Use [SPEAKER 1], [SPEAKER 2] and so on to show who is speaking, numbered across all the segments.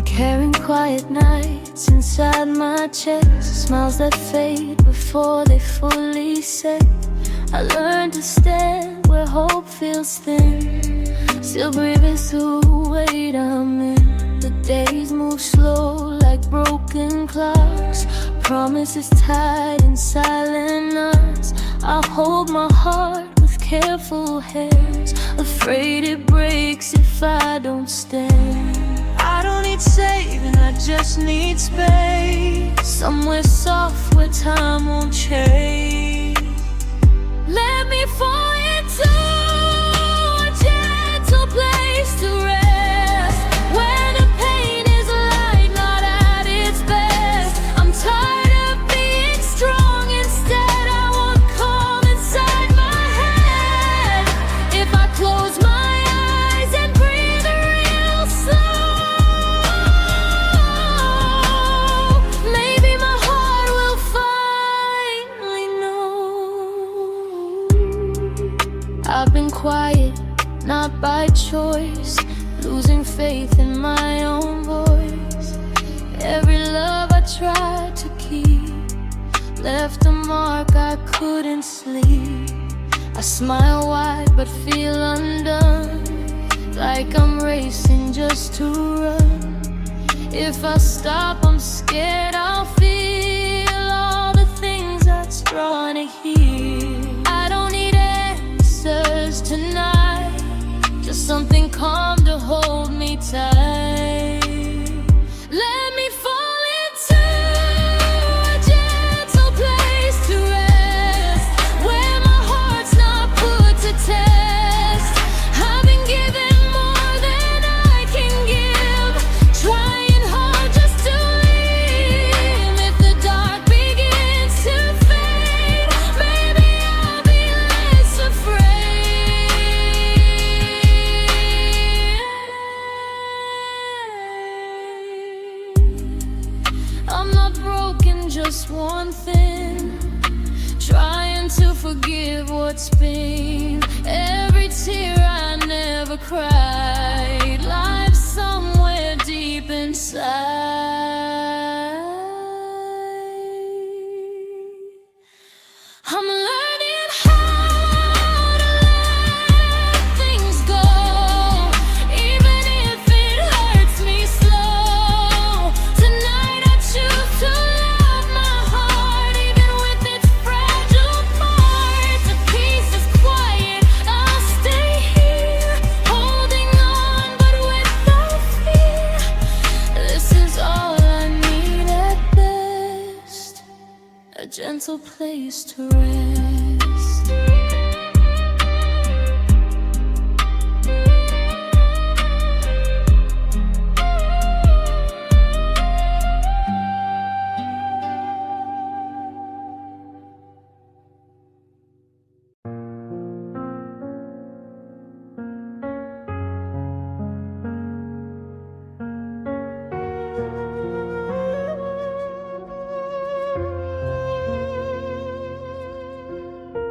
[SPEAKER 1] Carrying quiet nights inside my chest, smiles that fade before they fully set. I learned to stand where hope feels thin, still breathing through the weight I'm in. The days move slow like broken clocks, promises tied in silent knots. I hold my heart with careful hands, afraid it breaks if I don't stand. I don't need saving, I just need space, somewhere soft where time won't change. Let me fall into a gentle place to rest, where the pain is light, not at its best. I'm tired of being strong, instead I want calm inside my head. If I close my eyes and breathe real slow, maybe my heart will finally know. I've been quiet, not by choice, losing faith in my own voice. Every love I tried to keep left a mark I couldn't sleep. I smile wide but feel undone, like I'm racing just to run. If I stop, I'm scared I'll feel all the things that's drawn to heal. I don't need answers tonight, just something calm to hold me tight. Let me fall into a gentle place to rest, where my heart's not put to test. I've been given more than I can give, trying hard just to live. If the dark begins to fade, maybe I'll be less afraid. I'm not broken, just one thing, trying to forgive what's been. Every tear I never cried lies somewhere deep inside. I'm learning how to let things go, even if it hurts me slow. Tonight I choose to love my heart, even with its fragile parts. A piece is quiet, I'll stay here, holding on but without fear. This is all I need at best, a gentle place to rest.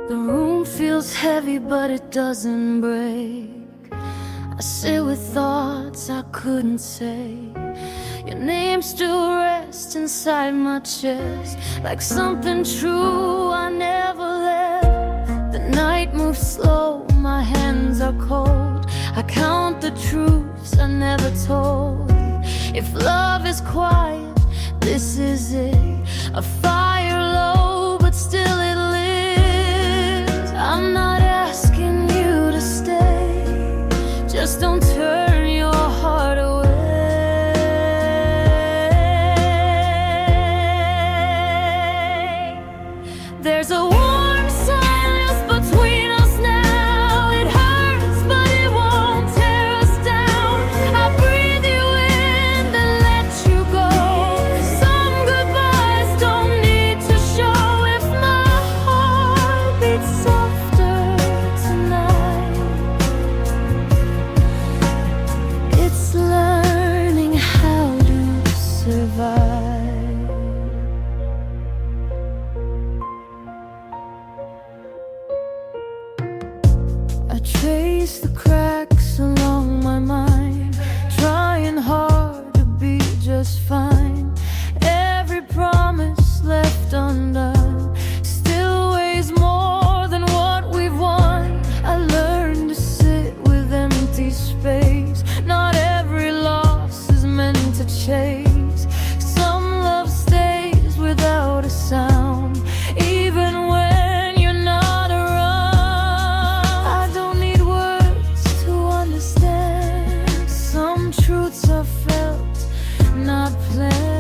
[SPEAKER 1] The room feels heavy, but it doesn't break. I sit with thoughts I couldn't say. Your name still rests inside my chest, like something true I never left. The night moves slow, my hands are cold. I count the truths I never told. If love is quiet, this is it. A fire low, but still it lives. I'm not asking you to stay, just don't turn your heart away. There's a warm silence between us now. It hurts, but it won't tear us down. I breathe you in, then let you go. Some goodbyes don't need to show. If my heart beats softer tonight, to chase. Some love stays without a sound, even when you're not around. I don't need words to understand. Some truths are felt, not planned.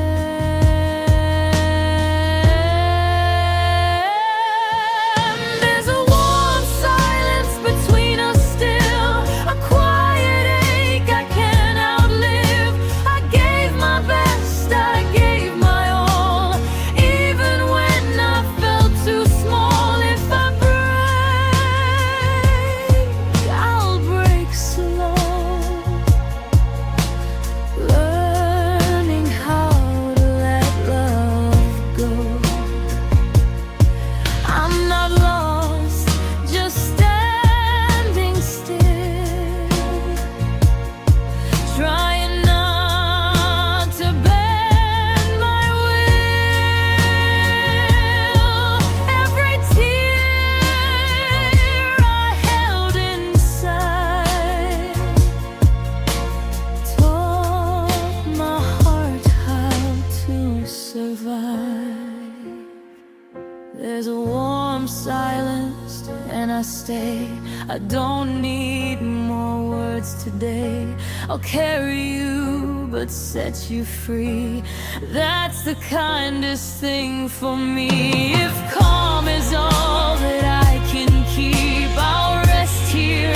[SPEAKER 1] There's a warm silence and I stay. I don't need more words today. I'll carry you but set you free. That's the kindest thing for me. If calm is all that I can keep, I'll rest here,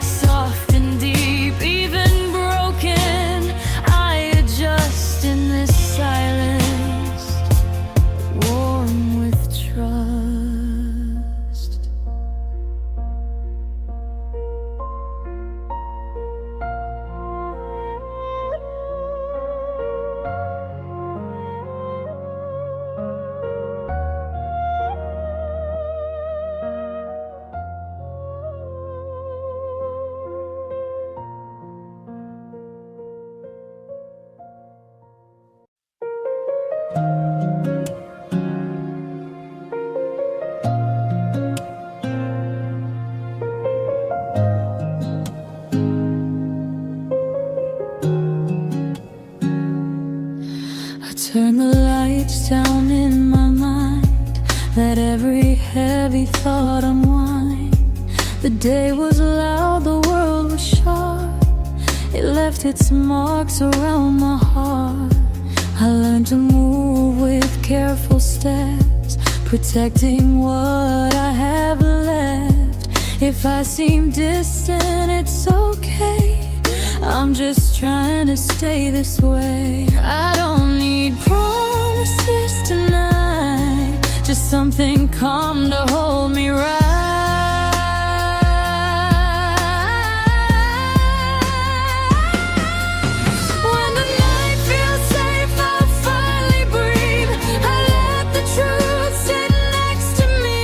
[SPEAKER 1] soft and deep. Even broken, I adjust in this silence, warm with trust. Turn the lights down in my mind, let every heavy thought unwind. The day was loud, the world was sharp, it left its marks around my heart. I learned to move with careful steps, protecting what I have left. If I seem distant, it's okay, I'm just trying to stay this way. I don't need promises tonight, just something calm to hold me right. When the night feels safe, I'll finally breathe. I let the truth sit next to me.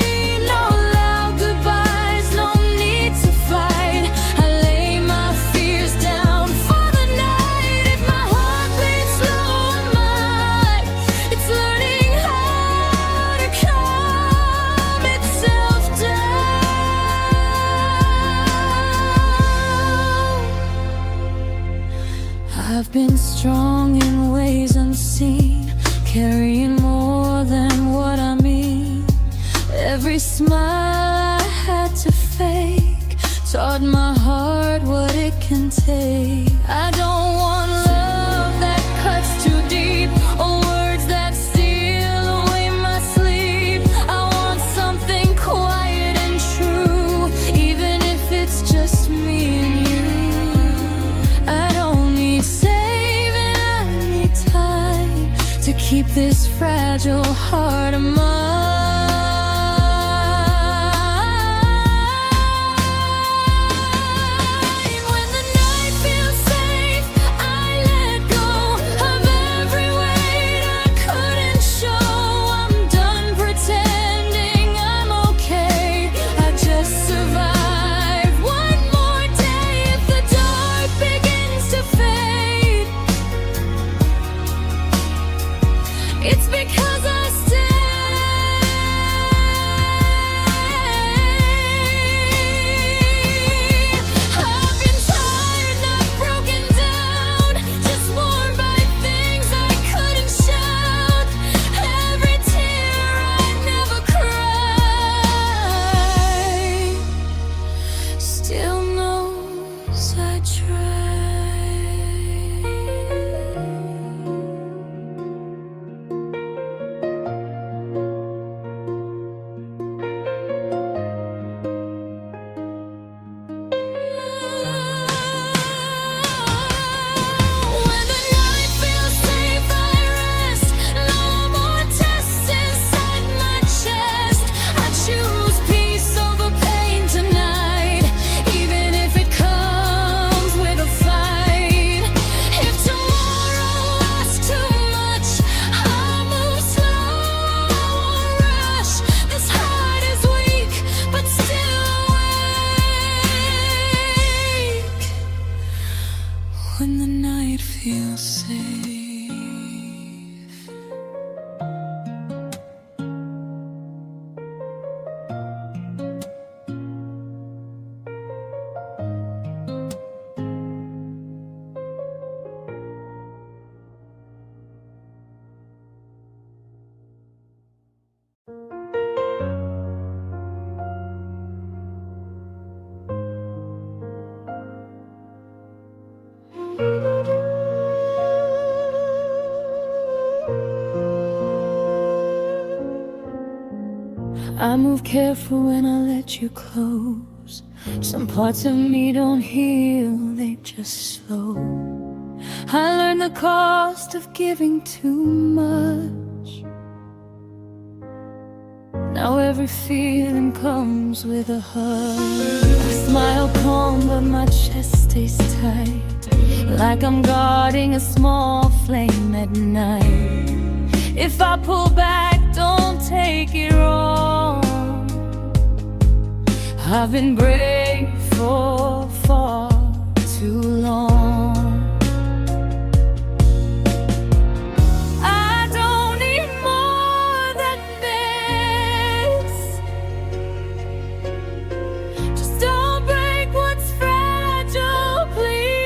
[SPEAKER 1] No loud goodbyes, no need to fight. I lay my fears down for the night. If my heart beats slow on mine, it's learning how to calm itself down. I've been strong in ways unseen, carrying more than what I mean. Every smile I had to fake taught my heart what it can take. I don't want love that cuts too deep, or words that steal away my sleep. I want something quiet and true, even if it's just me and you. I don't need saving, I need time to keep this fragile heart of mine. When the night feels safe, I let go of every weight I couldn't show. I'm done pretending I'm okay, I just survive one more day. If the dark begins to fade, it's because I stay. I've been tired, not broken down, just worn by I move careful when I let you close. Some parts of me don't heal, they just slow. I learned the cost of giving too much. Now every feeling comes with a hug. I smile calm but my chest stays tight, like I'm guarding a small flame at night. If I pull back, don't take it wrong. I've been brave for far too long. I don't need more than this. Just don't break what's fragile, please.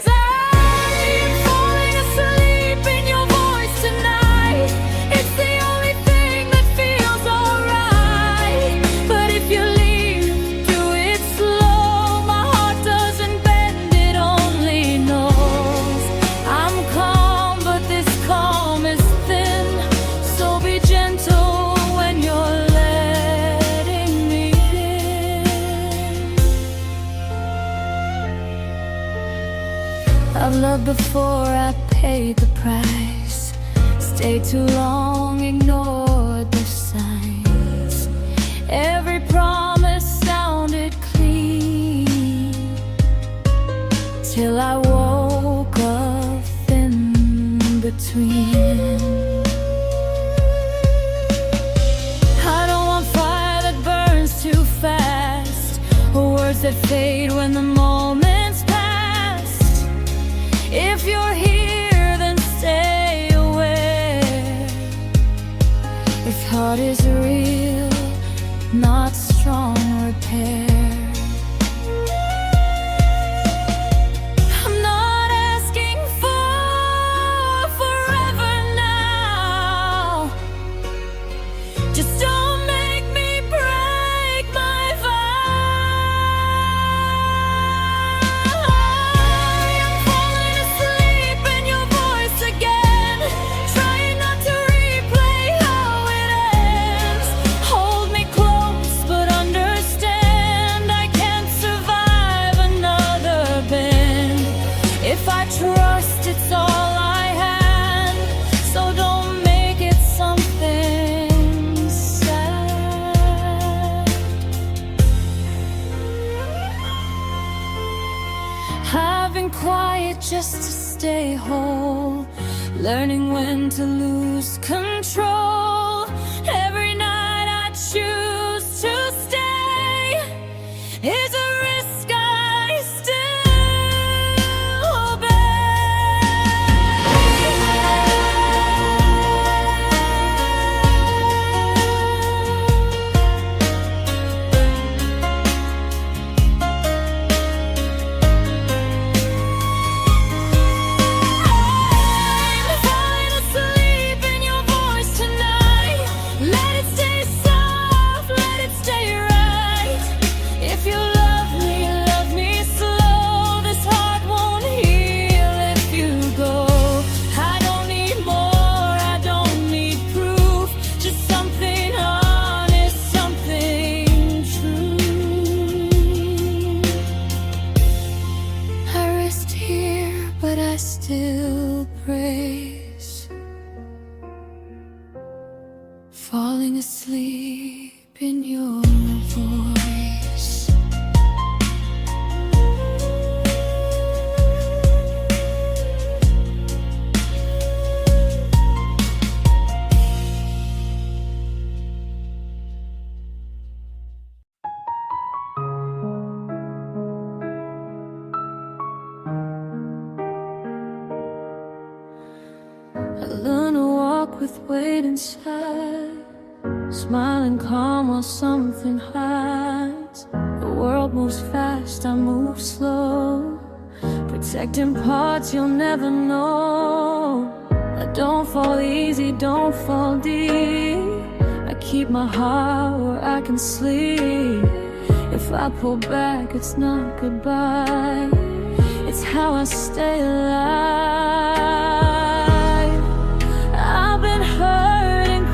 [SPEAKER 1] I'm falling asleep in your voice tonight. It's the only thing that feels alright. But if you leave, do it slow. My heart doesn't bend, it only knows. I'm calm, but this calm is thin. So be gentle when you're letting me in. I've loved before, I paid the price. Stayed too long, ignored the signs. Every promise sounded clean, till I woke up in between. I don't want fire that burns too fast, or words that fade when the moment's past. If you're here, then stay aware. If heart is real, not strong repair. I'm not asking for forever now. Just don't make me break my vow. I'm falling asleep in your voice again, trying not to replay how it ends. Hold me close, but understand I can't survive another bend. If I trust, it's all I had, so don't make it something sad. I've been quiet just to stay whole, learning when to lose control. Every night I choose to stay is a risk I still I'm falling asleep in your voice tonight. Let it stay soft, let it stay right. If you love me slow. This heart won't heal if you go. I don't need more, I don't need proof. Just something honest, something true. I rest here, but I still praise. Falling asleep in your voice. I learn to walk with weight inside, smiling calm while something hides. The world moves fast, I move slow, protecting parts you'll never know. I don't fall easy, don't fall deep. I keep my heart where I can sleep. If I pull back, it's not goodbye, it's how I stay alive. I've been hurting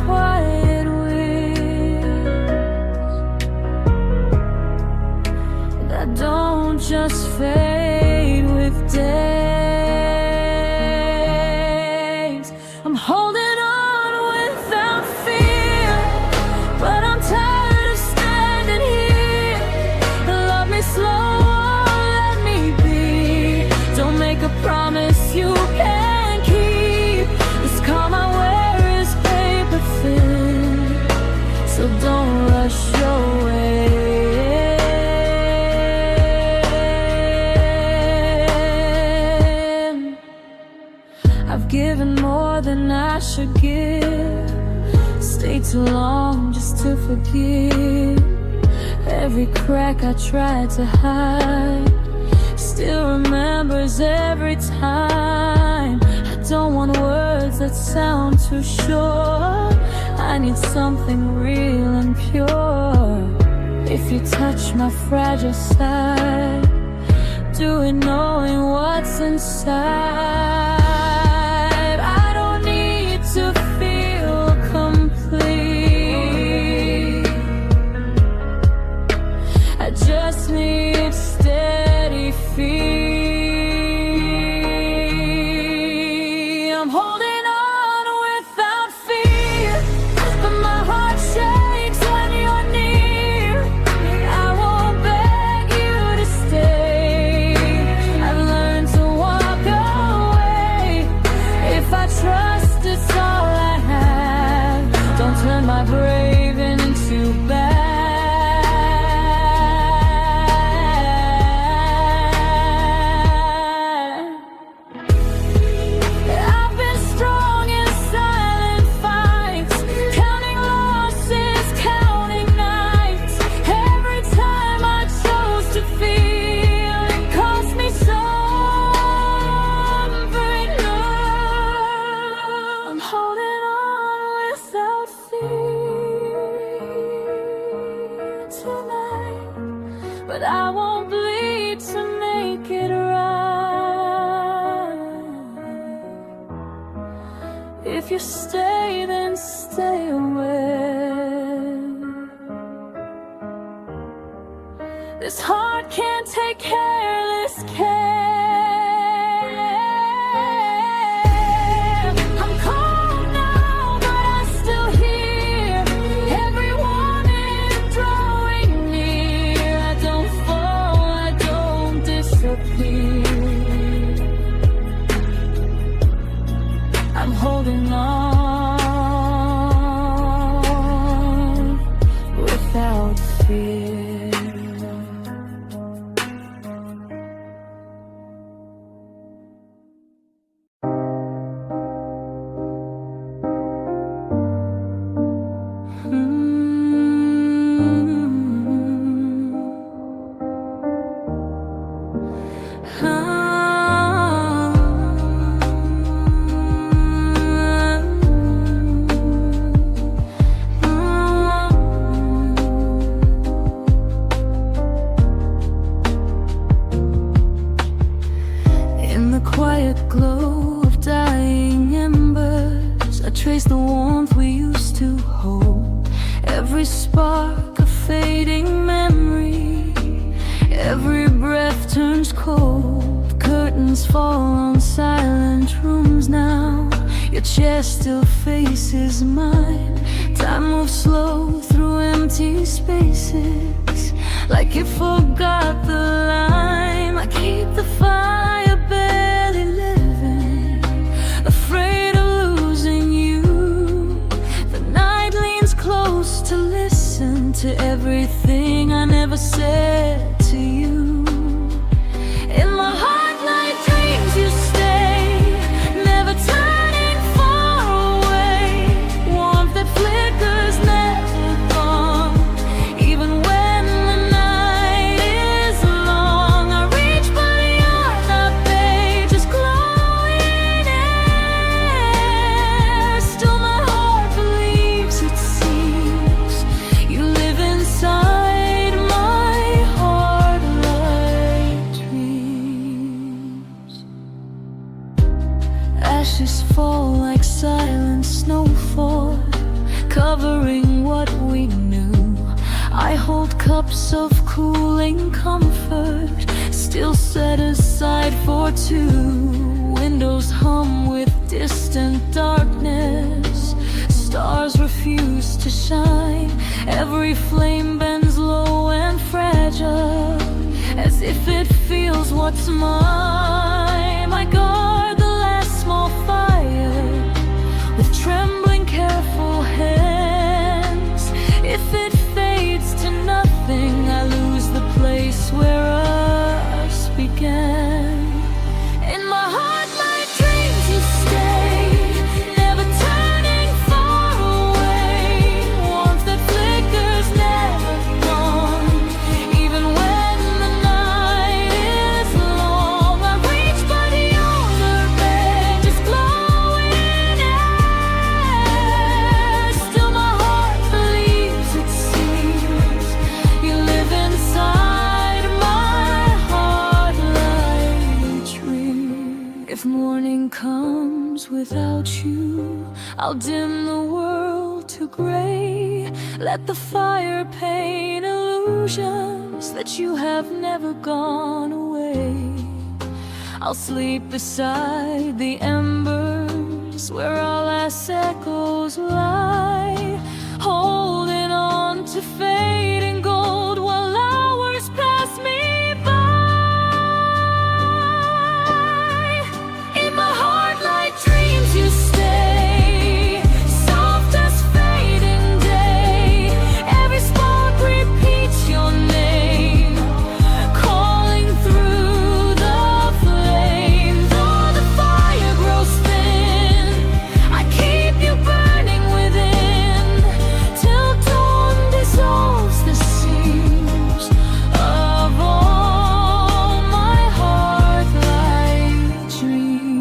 [SPEAKER 1] I've given more than I should give. Stayed too long just to forgive. Every crack I tried to hide still remembers every time. I don't want words that sound too sure. I need something real and pure. If you touch my fragile side, do it knowing what's inside. I don't need to feel complete. I just need steady feet. I'm holding on without fear, but my heart shakes when you're near. I won't beg you to stay. I've learned to walk away. If I trust, it's all I have. Don't turn my braving into bad. But I won't bleed to make it right. If you stay, then stay away. This heart can't take careless care. I'm cold now, but I'm still here. Every warning drawing near. I don't fall, I don't disappear. I'm holding on without fear. Quiet glow of dying embers, I trace the warmth we used to hold. Every spark a fading memory. Every breath turns cold. Curtains fall on silent rooms now. Your chair still faces mine. Time moves slow through empty spaces, like it forgot the line. I keep the fire barely living, afraid of losing you. The night leans close to listen to everything I never said to you. In my heart light dreams you stay, never turning far away. Warmth that flickers, never gone. Even when the night is long, I reach but you're not there, just glowing air. Still my heart believes, it seems, you live inside my heart like dreams. Ashes fall like silent snowfall, covering what we knew. I hold cups of cooling comfort, still set aside for two. Windows hum with distant darkness. Stars refuse to shine. Every flame bends low and fragile, as if it feels what's mine. I guard the last small fire with trembling, careful hands. If it fades to nothing, I lose the place where us began. In my heart, my dreams you stay. If morning comes without you, I'll dim the world to gray. Let the fire paint illusions that you have never gone away. I'll sleep beside the embers where our last echoes lie, holding on to fading gold while hours pass me by. In my heart like dreams you stay, soft as fading day. Every spark repeats your name, calling through the flame. Though the fire grows thin, I keep you burning within, till dawn dissolves the seams of all my heart like dreams.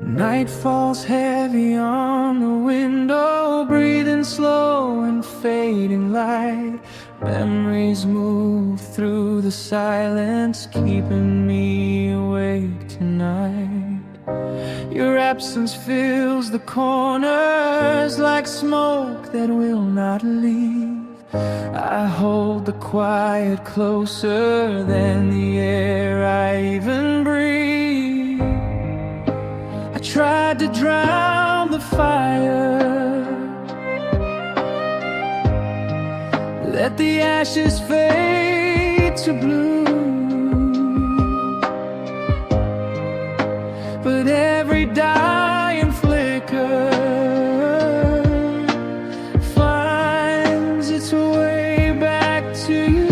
[SPEAKER 2] Night falls heavy on the window, breathing slow and fading light. Memories move through the silence, keeping me awake tonight. Your absence fills the corners like smoke that will not leave. I hold the quiet closer than the air I even breathe. I tried to drown the fire, let the ashes fade to blue, but every dying flicker finds its way back to you.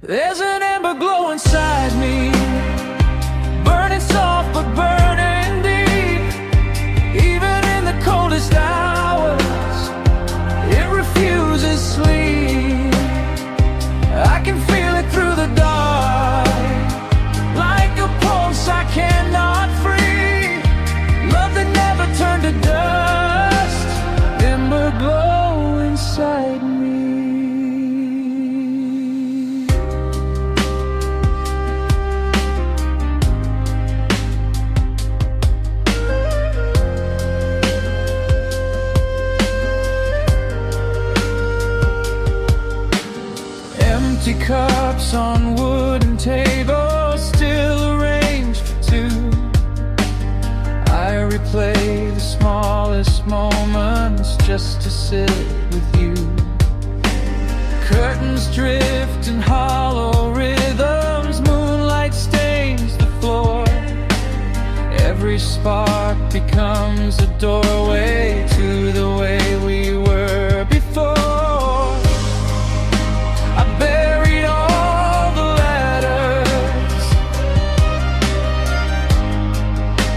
[SPEAKER 2] There's an ember glow inside me, burning soft but burning deep. Even in the coldest hours, it refuses sleep. I can feel it through the dark, like a pulse I cannot free. Love that never turned to dust, ember glow inside me. Empty cups on wooden tables, still arranged for two. I replay the smallest moments just to sit with you. Curtains drift in hollow rhythms, moonlight stains the floor. Every spark becomes a doorway to the way we were before. I buried all the letters,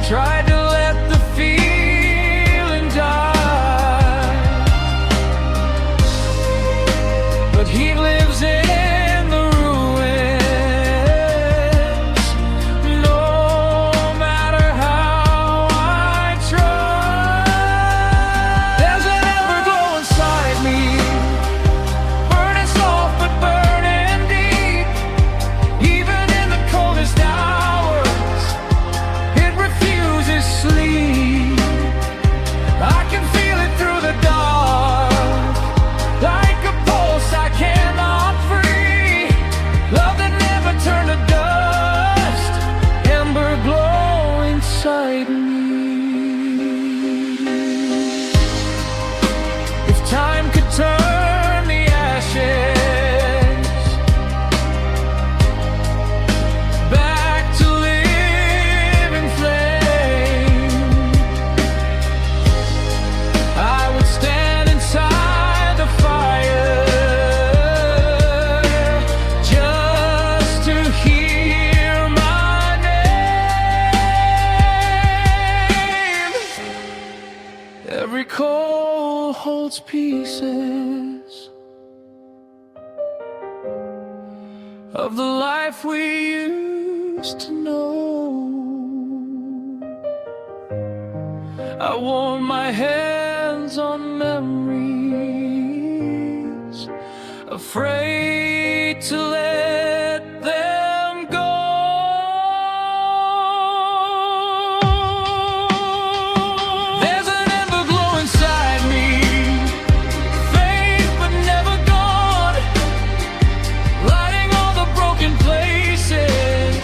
[SPEAKER 2] tried to let the feeling die, but he lives in the ruins, no matter how I try. There's an of the life we used to know. I warm my hands on memories, afraid to let them go. There's an ember glow inside me, faint but never gone, lighting all the broken places.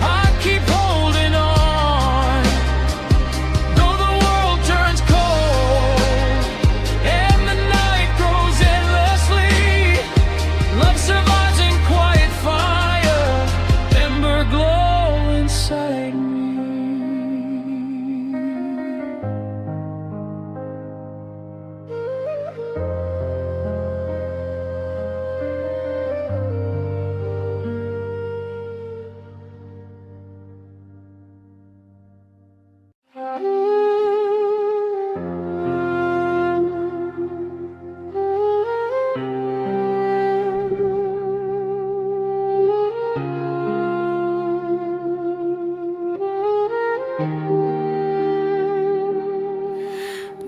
[SPEAKER 2] I keep holding on, though the world turns cold and the night grows endlessly. Love survives in quiet fire, ember glow inside me.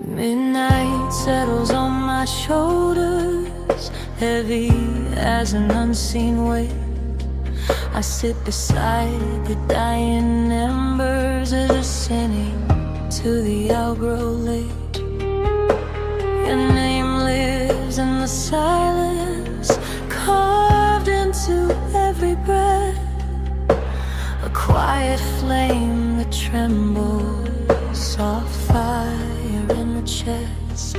[SPEAKER 1] Midnight settles on my shoulders, heavy as an unseen weight. I sit beside the dying embers as ascending to the outgrow late. Your name lives in the silence, carved into every breath, a quiet flame that trembles, soft fire in the chest.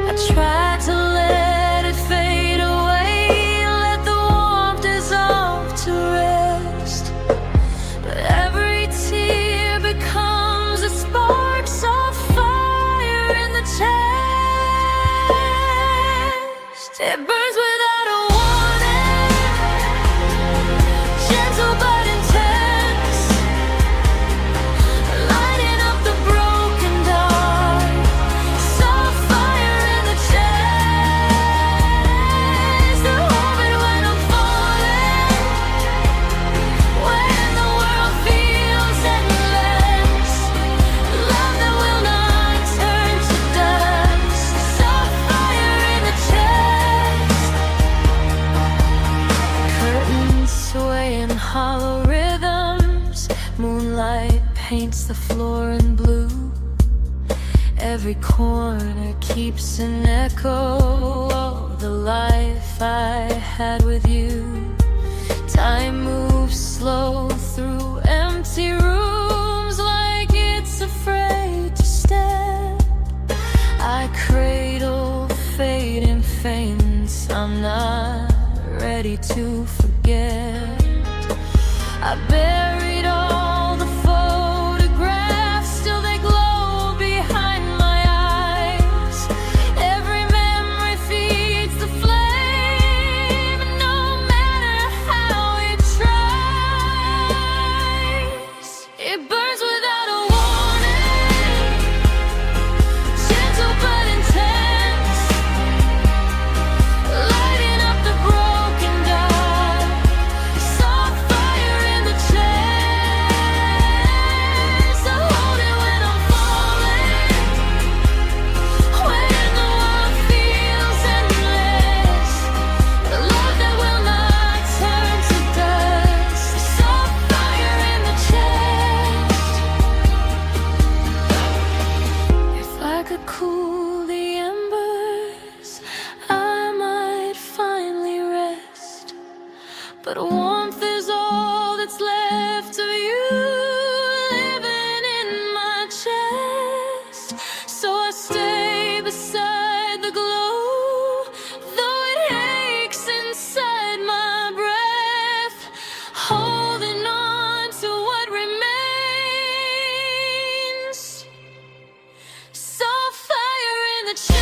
[SPEAKER 1] I tried to let it fade away, let the warmth dissolve to rest, but every tear becomes a spark, soft fire in the chest. It burns without a warning, gentle but intense, lighting up the broken dark, soft fire in the chest. To hold it when I'm falling, when the world feels endless, love that will not turn to dust, soft fire in the chest. Curtains sway in hollow rhythms, moonlight paints the floor in blue. Every corner keeps an echo of the life I had with you. Time moves slow through empty rooms like it's afraid to step. I cradle fate in faints, I'm not ready to forget. I buried all the photographs, still they glow behind my eyes. Every memory feeds the flame, no matter how it tries. It burns without a warning, gentle but intense, lighting up the broken dark, soft fire in the chest. To hold it when I'm falling, when the world feels endless, the love that will not turn to dust, soft fire in the chest. If I could cool the embers, I might finally rest, but warmth is all that's left of you living in my chest. So I stay beside the glow, though it aches inside my breath, holding on to what remains, soft fire in the chest.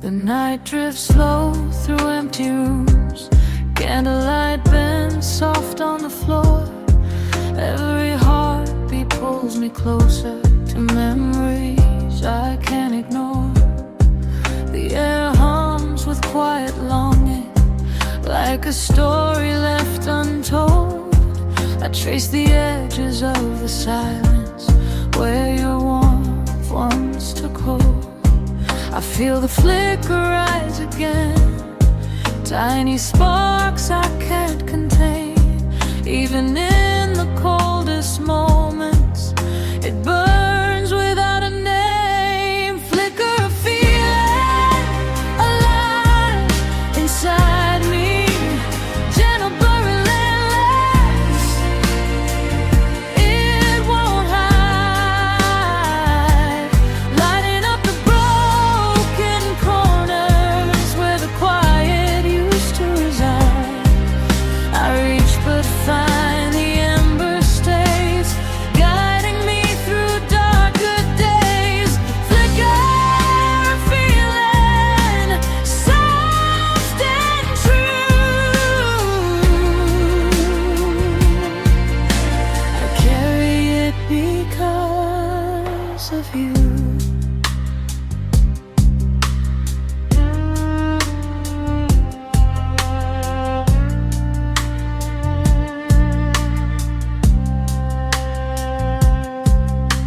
[SPEAKER 1] The night drifts slow through empty rooms, candlelight bends soft on the floor. Every heartbeat pulls me closer to memories I can't ignore. The air hums with quiet longing, like a story left untold. I trace the edges of the silence where your warmth once took hold. I feel the flicker rise again, tiny sparks I can't contain. Even in the coldest moments, it burns without a name. Flicker a feeling alive inside me, gentle but relentless. It won't hide, lighting up the broken corners where the quiet used to reside. I reach but find the ember stays, guiding me through darker days. Flicker a feeling soft and true. I carry it because of you.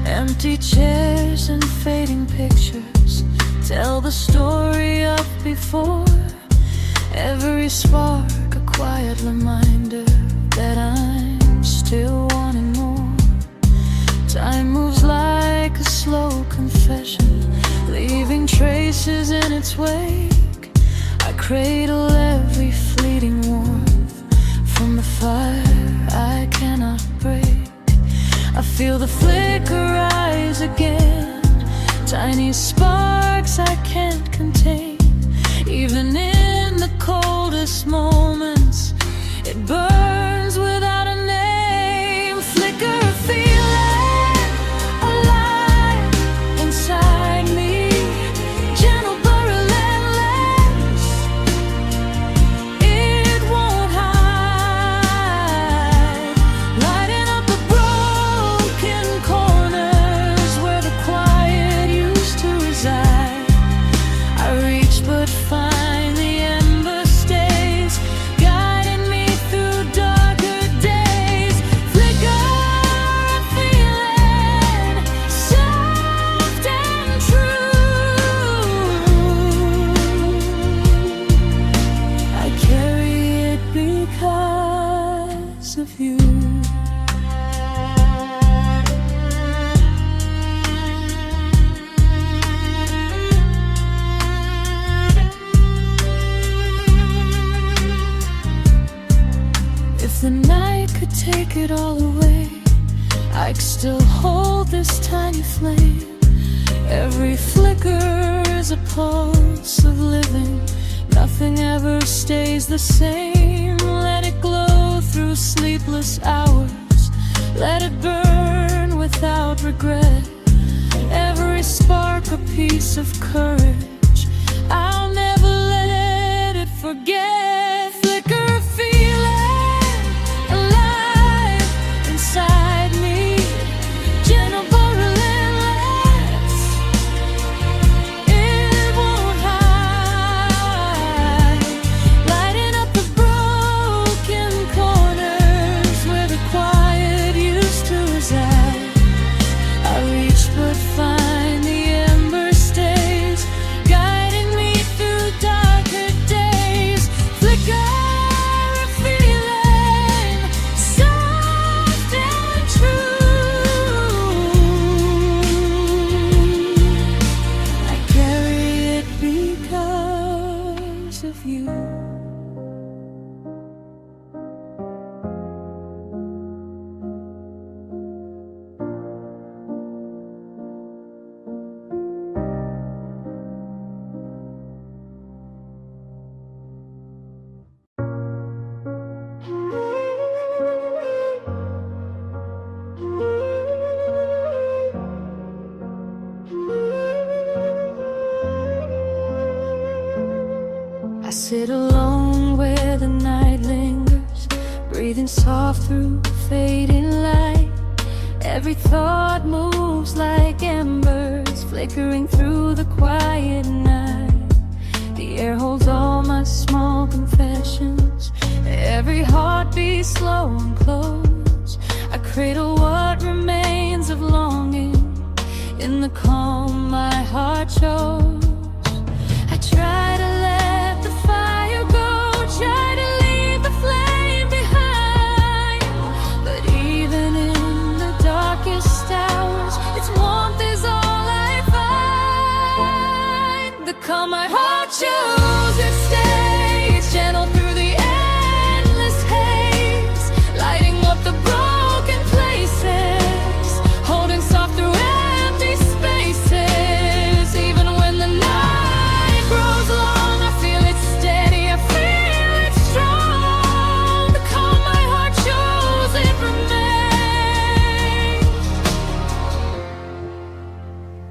[SPEAKER 1] Empty chairs and fading pictures tell the story of before. Every spark a quiet reminder that I'm still wanting more. Time moves like a slow confession, leaving traces in its wake. I cradle every fleeting warmth from the fire I cannot break. I feel the flicker rise again, tiny sparks I can't contain. Even in the coldest moments, it burns without a name. Flicker a feeling alive inside me, gentle but relentless. It won't hide, lighting up the broken corners where the quiet used to reside. I reach but find the ember stays, guiding me through darker days. Flicker a feeling soft and true. I carry it because of you. If the night could take it all away, I could still hold this tiny flame. Every flicker is a pulse of living, nothing ever stays the same. Let it glow through sleepless hours, let it burn without regret. Every spark a piece of courage, I'll never let it forget. Flicker a feeling alive inside me, gentle but relentless. It won't hide, lighting up the broken corners where the quiet used to reside. I reach but find the ember stays, guiding me through darker days. Flicker a feeling soft and true. I carry it because of you. I sit alone where the night lingers, breathing soft through fading light. Every thought moves like embers, flickering through the quiet night. The air holds all my small confessions, every heartbeat slow and close. I cradle what remains of longing in the calm my heart chose. I try to let the fire go, try to leave the flame behind. But even in the darkest hours, its warmth is all I find. The calm my heart chose, it stays gentle through the endless haze, lighting up the broken places, holding soft through empty spaces. Even when the night grows long, I feel it steady, I feel it strong. The calm my heart chose, it remains,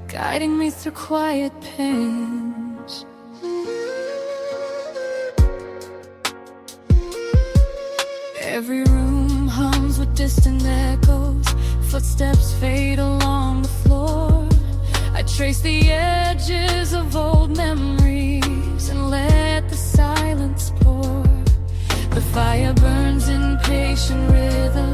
[SPEAKER 1] guiding me through quiet pains. Every room hums with distant echoes, footsteps fade along the floor. I trace the edges of old memories and let the silence pour. The fire burns in patient rhythm,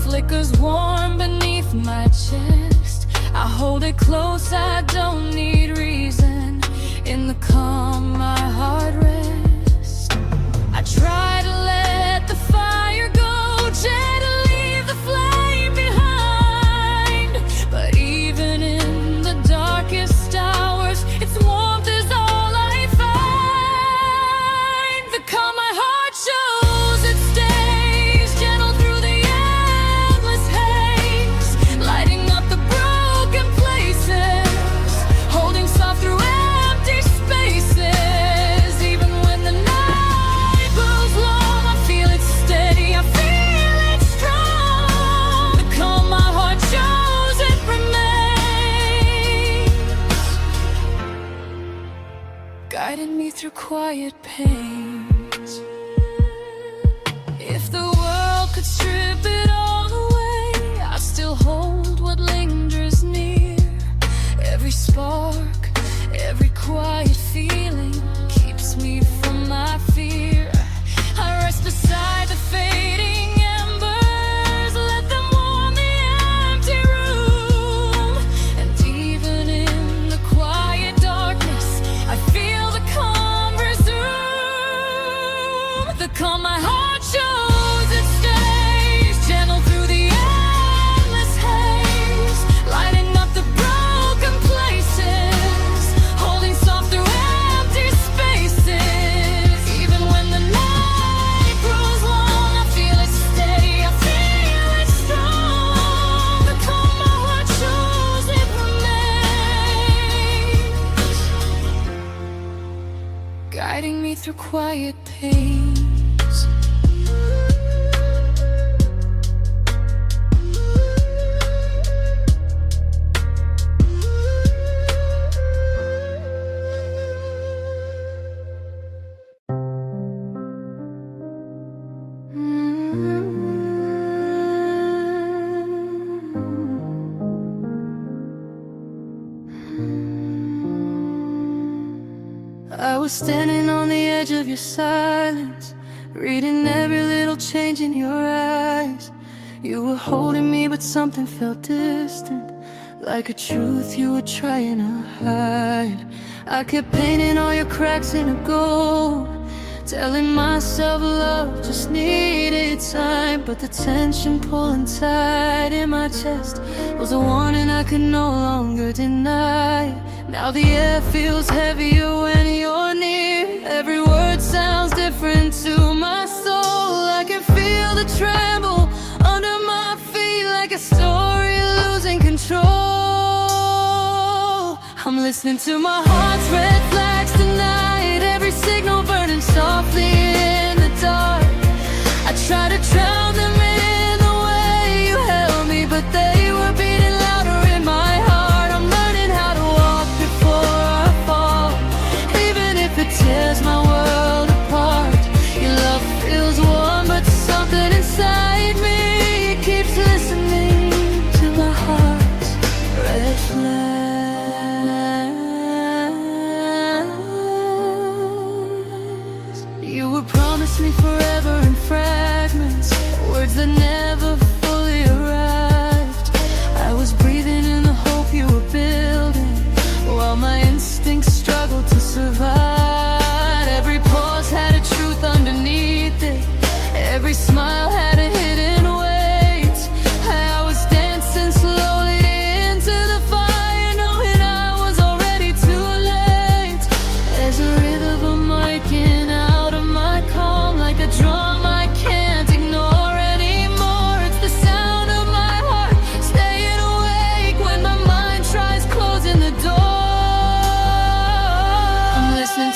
[SPEAKER 1] flickers warm beneath my chest. I hold it close, I don't need reason. In the calm, my heart rests. I try to let the fire go, try to leave the flame behind. But even in the darkest hours, its warmth is all I find. The calm my heart shows, it stays gentle through the endless haze, lighting up the broken places, holding soft through empty spaces. Even when the night grows long, I feel it steady, I feel it strong. The calm my heart shows, it remains, guiding me through quiet pains. If the world could strip it all away, I'd still hold what lingers near. Every spark, every quiet feeling keeps me from my fear. I rest beside the fading embers, let them warm the empty room. And even in the quiet darkness, I feel the calm resume. The calm my heart shows, it stays gentle through the endless haze, lighting up the broken places, holding soft through empty spaces. Even when the night grows long, I feel it steady, I feel it strong. The calm my heart shows, it remains, guiding me through quiet pains. I was standing on the edge of your silence, reading every little change in your eyes. You were holding me, but something felt distant, like a truth you were trying to hide. I kept painting all your cracks into gold, telling myself love just needed time. But the tension pulling tight in my chest was a warning I could no longer deny. Now the air feels heavier when you're near. Every word sounds different to my soul. I can feel the tremble under my feet, like a story losing control. I'm listening to my heart's red flags tonight, every signal burning softly in the dark. I try to drown them in the way you held me, but they were beating louder in my heart. I'm learning how to walk before I fall, even if it tears my world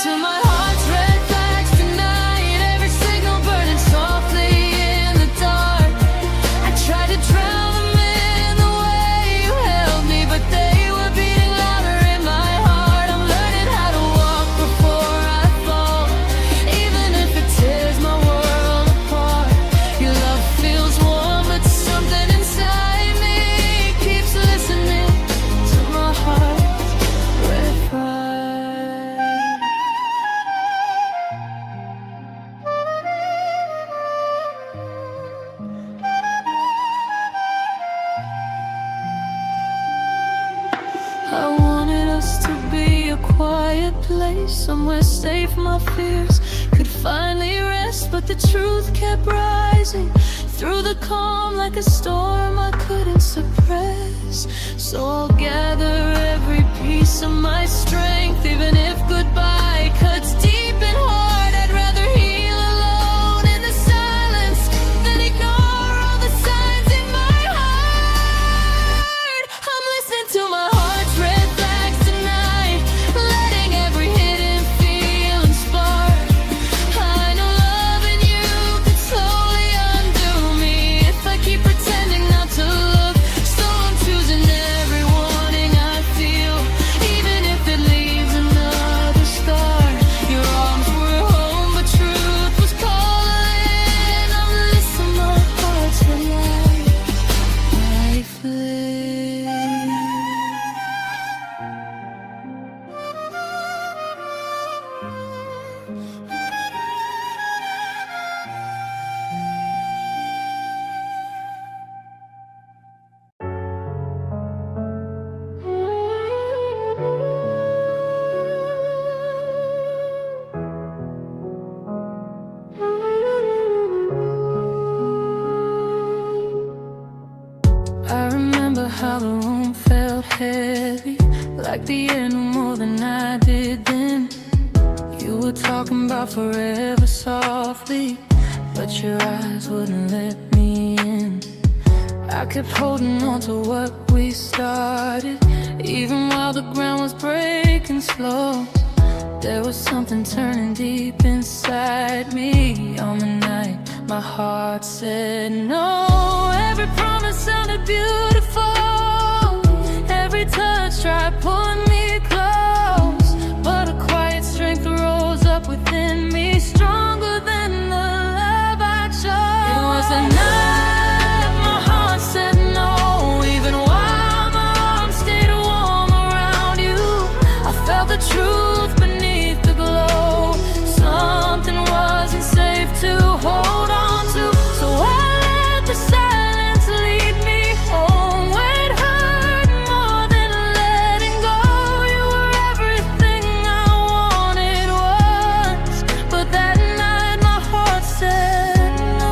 [SPEAKER 1] to my heart's red flags tonight. Every signal burning softly in the dark. I tried to drown them in the way you held me, but they were beating louder in my heart. I'm learning how to walk before I fall, even if it tears my world apart. Your love feels warm, but something inside me keeps listening to my heart's red flag. I wanted us to be a quiet place, somewhere safe my fears could finally rest. But the truth kept rising through the calm like a storm I couldn't suppress. So I'll gather every piece of my strength, even if goodbye cuts deep and hard. I'd rather heal alone in the silence than ignore all the signs in my heart. I'm listening to my heart's red flags tonight, letting every hidden feeling spark. I know loving you could slowly undo me if I keep pretending not to look. So I'm choosing every warning I feel, even if it leaves another scar. Your arms were home, but truth was calling. I'm listening, my heart's red lifeless. I remember how the room felt heavy, like the air knew more than I did then. You were talking about forever softly, but your eyes wouldn't let me in. I kept holding on to what we started, even while the ground was breaking slow. There was something turning deep inside me. On the night my heart said no. Every promise sounded beautiful, every touch tried pulling me close, but a quiet strength rose up within me, stronger than the love I chose. It was the night my heart said no, even while my arms stayed warm around you. I felt the truth beneath the glow. Something wasn't safe to hold on to, so I let the silence lead me home where it hurt more than letting go. You were everything I wanted once, but that night my heart said no.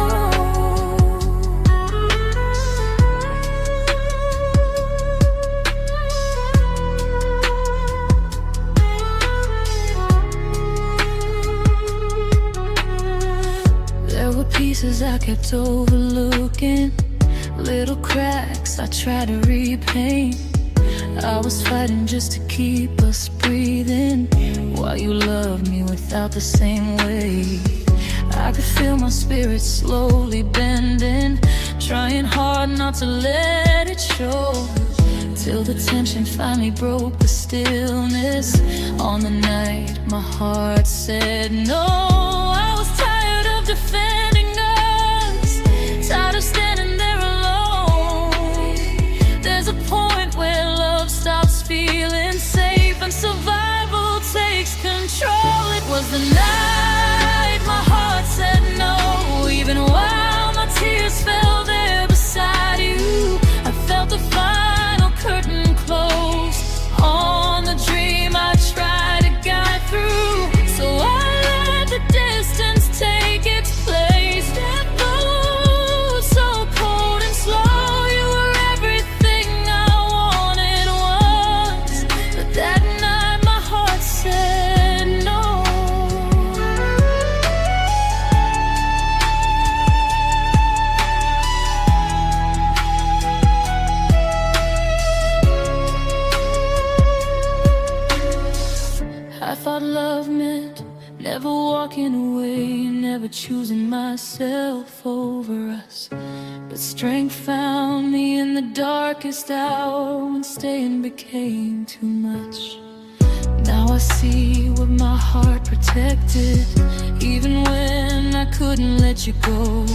[SPEAKER 1] There were pieces I kept overlooking, little cracks I tried to repaint. I was fighting just to keep us breathing, while you loved me without the same way. I could feel my spirit slowly bending, trying hard not to let it show, till the tension finally broke the stillness. On the night my heart said no. I was tired of defending us, tired of standing there alone. There's a point where love stops feeling safe and survival takes control. It was the night my heart said no, even while my tears fell there beside you. I felt the final curtain close on the dream I tried to guide through. So I let the distance take its place. That mood so cold and slow. You were everything I wanted once, but that night my heart said no. I thought love meant never walking away, never choosing myself over us. But strength found me in the darkest hour, when staying became too much. Now I see what my heart protected, even when I couldn't let you go.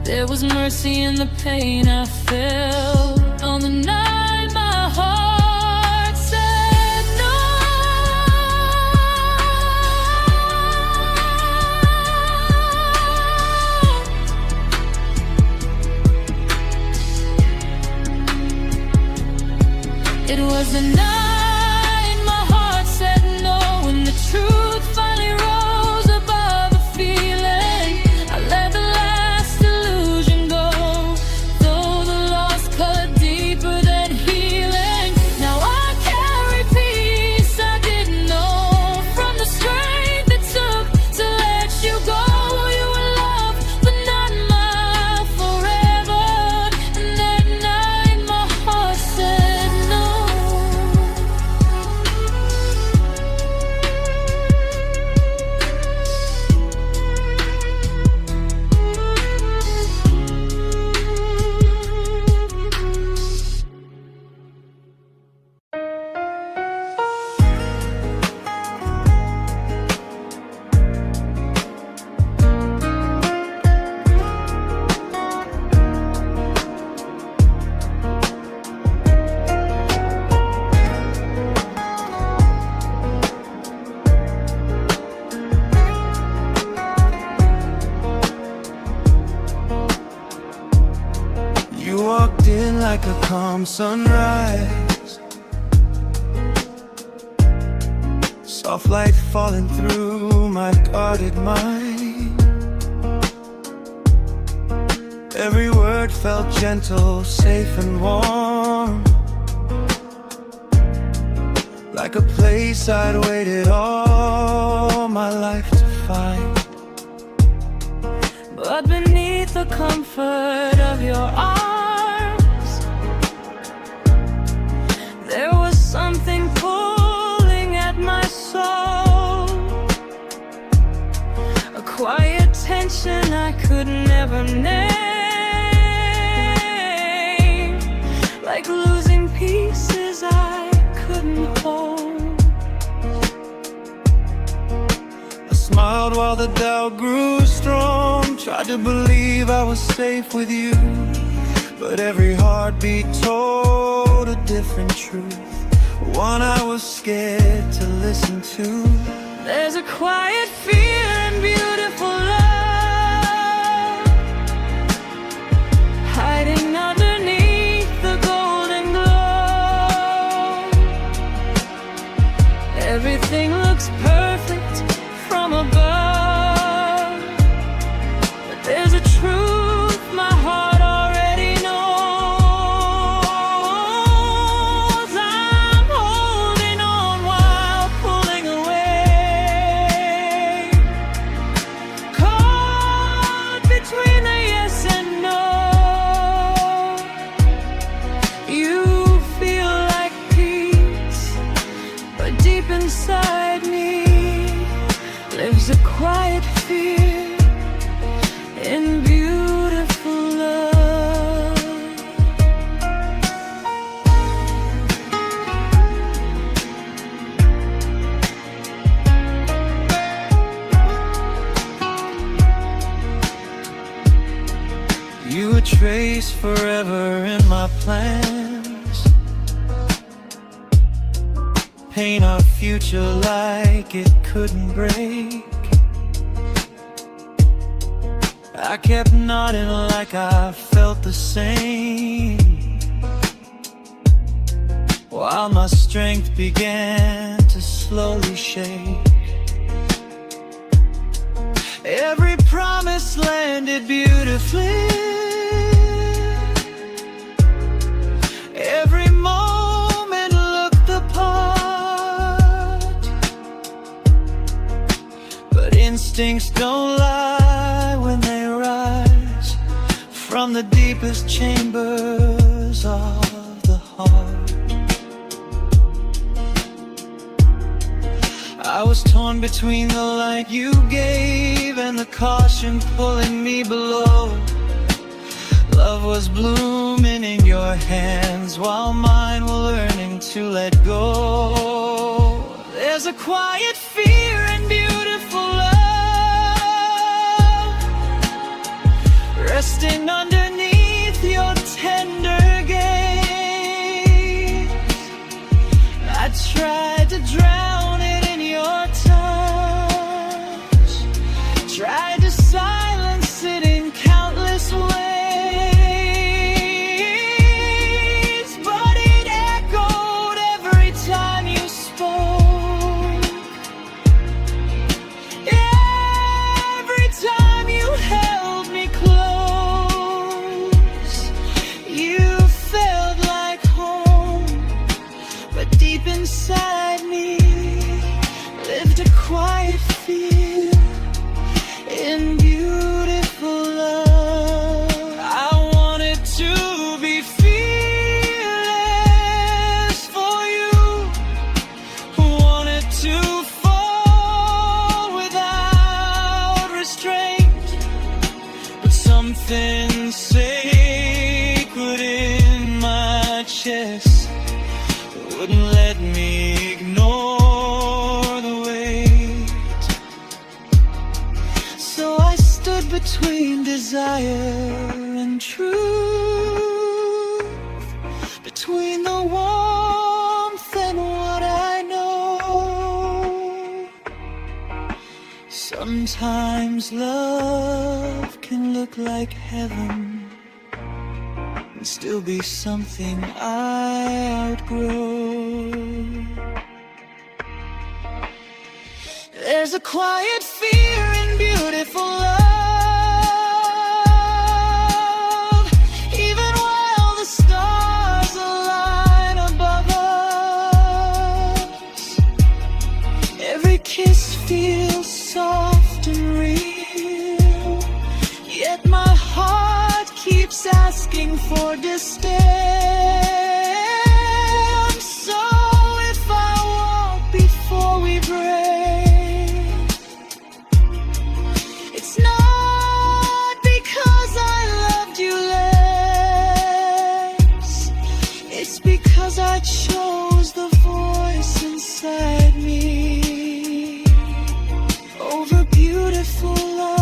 [SPEAKER 1] There was mercy in the pain I felt on the night my heart said no. It was the night my heart said no, when the truth finally rose above the feeling. I let the last illusion go, though the loss cut deeper than healing. Now I carry peace I didn't know, from the strength it took to let you go. You were love, but not my forever. And that night my heart said no.
[SPEAKER 2] You walked in like a calm sunrise, soft light falling through my guarded mind. Every word felt gentle, safe and warm, like a place I'd waited all my life to find.
[SPEAKER 1] But beneath the comfort of your arms, there was something pulling at my soul, a quiet tension I could never name, like losing pieces I couldn't hold.
[SPEAKER 2] I smiled while the doubt grew strong, tried to believe I was safe with you, but every heartbeat told a different truth, one I was scared to listen to.
[SPEAKER 1] There's a quiet fear in beautiful love, hiding underneath the golden glow. Everything looks perfect from above, but there's a truth my heart already knows. I'm holding on while pulling away, caught between the yes and no. You feel like peace, but deep inside me lives a quiet fear in beautiful love.
[SPEAKER 2] You were traced forever in my plans, paint our future like it couldn't break. I kept nodding like I felt the same, while my strength began to slowly shake. Every promise landed beautifully, every moment looked the part, but instincts don't lie when they rise from the deepest chambers of the heart. I was torn between the light you gave and the caution pulling me below. Love was blooming in your hands while mine were learning to let go. There's a quiet fear and beautiful love resting underneath your tender gaze. I tried to drown it in your touch, tried to silence it in countless ways. Inside me lived a quiet fear in beautiful love. I wanted to be fearless for you, wanted to fall without restraint, but something sacred in my chest wouldn't let me ignore the weight. So I stood between desire and truth, between the warmth and what I know. Sometimes love can look like heaven and still be something I outgrow. There's a quiet fear in beautiful love, even while the stars align above us. Every kiss feels soft and real, yet my heart keeps asking for distance. So if I walk before we break, it's not because I loved you less, it's because I chose the voice inside me over beautiful love.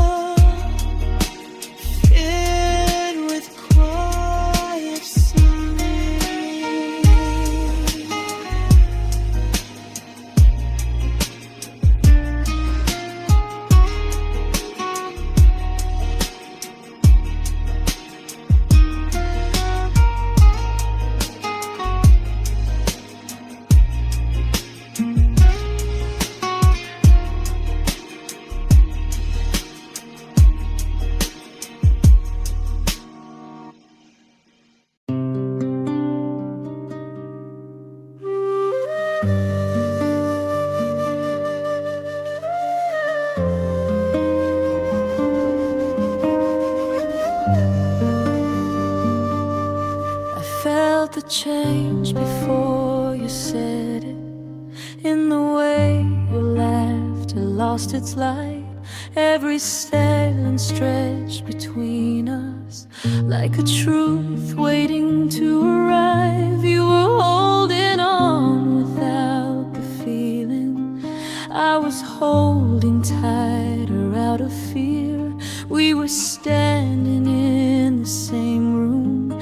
[SPEAKER 2] The change before you said it, in the way your laughter lost its light. Every stare and stretch between us, like a truth waiting to arrive. You were holding on without the feeling. I was holding tighter out of fear. We were standing in the same room,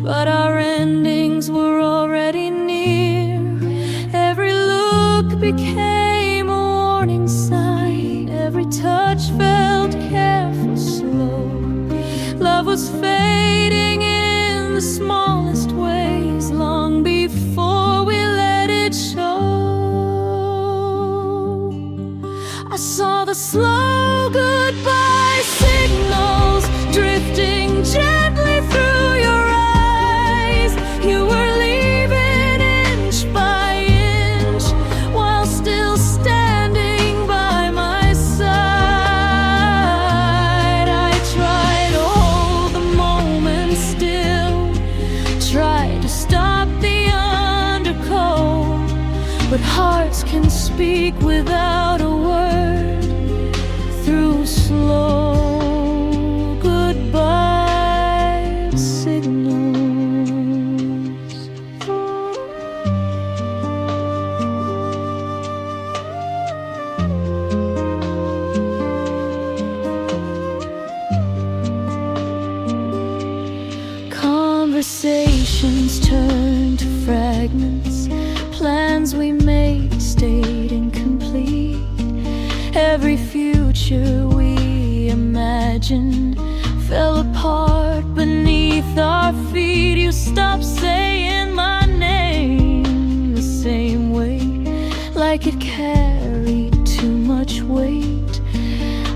[SPEAKER 2] but our endings were already near. Every look became a warning sign. Every touch felt careful, slow. Love was fading in the smallest ways, long before we let it show. I saw the slow goodbye signals drifting gently through your eyes. You were leaving inch by inch, while still standing by my side. I tried to hold the moment still, tried to stop the undercoat, but hearts can speak
[SPEAKER 1] speak without a word, through slow goodbye signals. Conversations turned to fragments. Plans we made stayed incomplete. Every future we imagined fell apart beneath our feet. You stopped saying my name the same way, like it carried too much weight.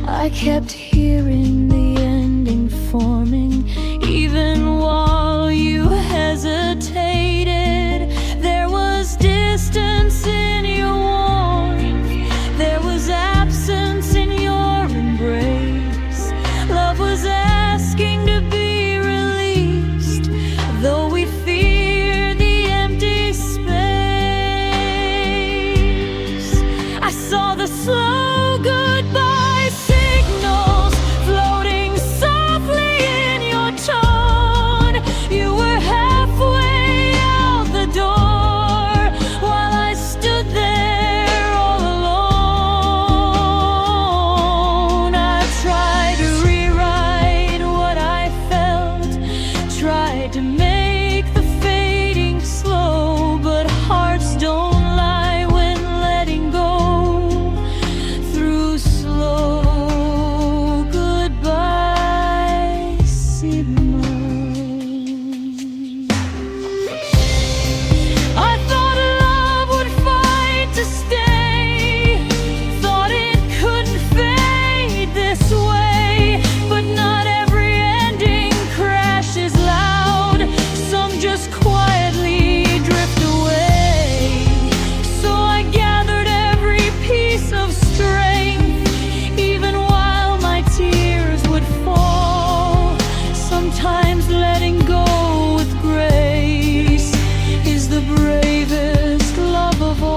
[SPEAKER 1] I kept hearing the ending forming, even while you hesitated. There was distance in your warmth, there was absence in your embrace. Love was asking to be released, though we feared the empty space. I saw the slow goodbye signals floating softly in your tone. You were halfway out the door while I stood there all alone. I tried to rewrite what I felt, tried to make the fading slow, but hearts don't lie when letting go. Through slow goodbye signals. I thought love would fight to stay, thought it couldn't fade this way. But not every ending crashes loud, some just quietly drift away. So I gathered every piece of strength, even while my tears would fall. Sometimes letting go with grace is the bravest love of all.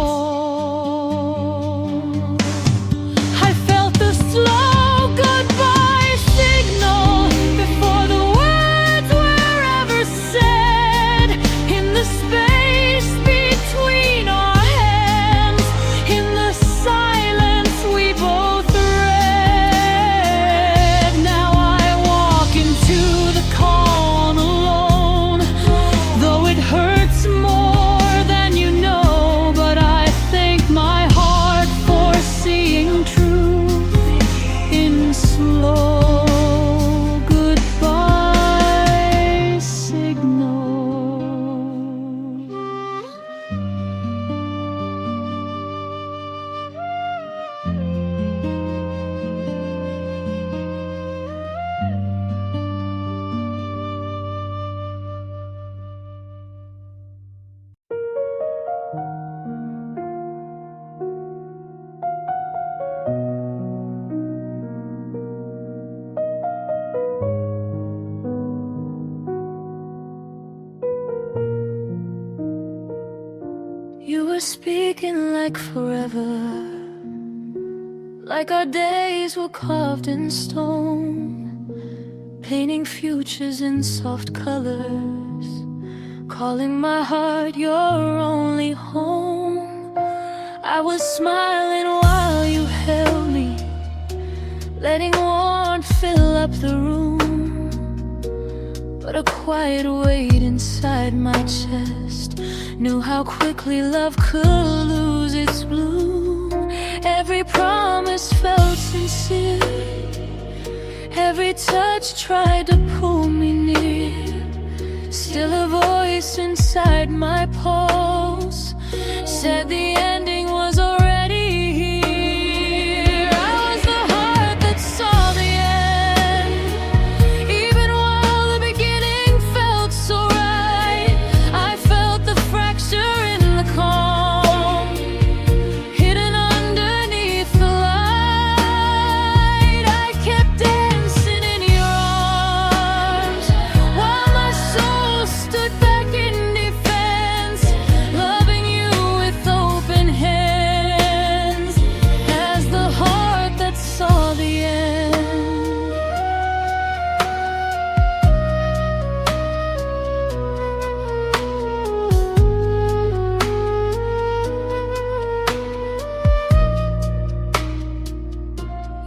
[SPEAKER 1] I felt the slow goodbye signal before the words were ever said. In the space between our hands, in the silence we both read. Now I walk into the calm alone, though it hurts more than you know. But I thank my heart for seeing truth in slow goodbye signals. You were speaking like forever, like our days were carved in stone, painting futures in soft colors, calling my heart your only home. I was smiling while you held me, letting warmth fill up the room. But a quiet weight inside my chest knew how quickly love could lose its bloom. Every promise felt sincere, every touch tried to pull me near. Still a voice inside my pulse said the ending was already here. I was the heart that saw the end, even while the beginning felt so right. I felt the fracture in the calm, hidden underneath the light. I kept dancing in your arms while my soul stood back in defense, loving you with open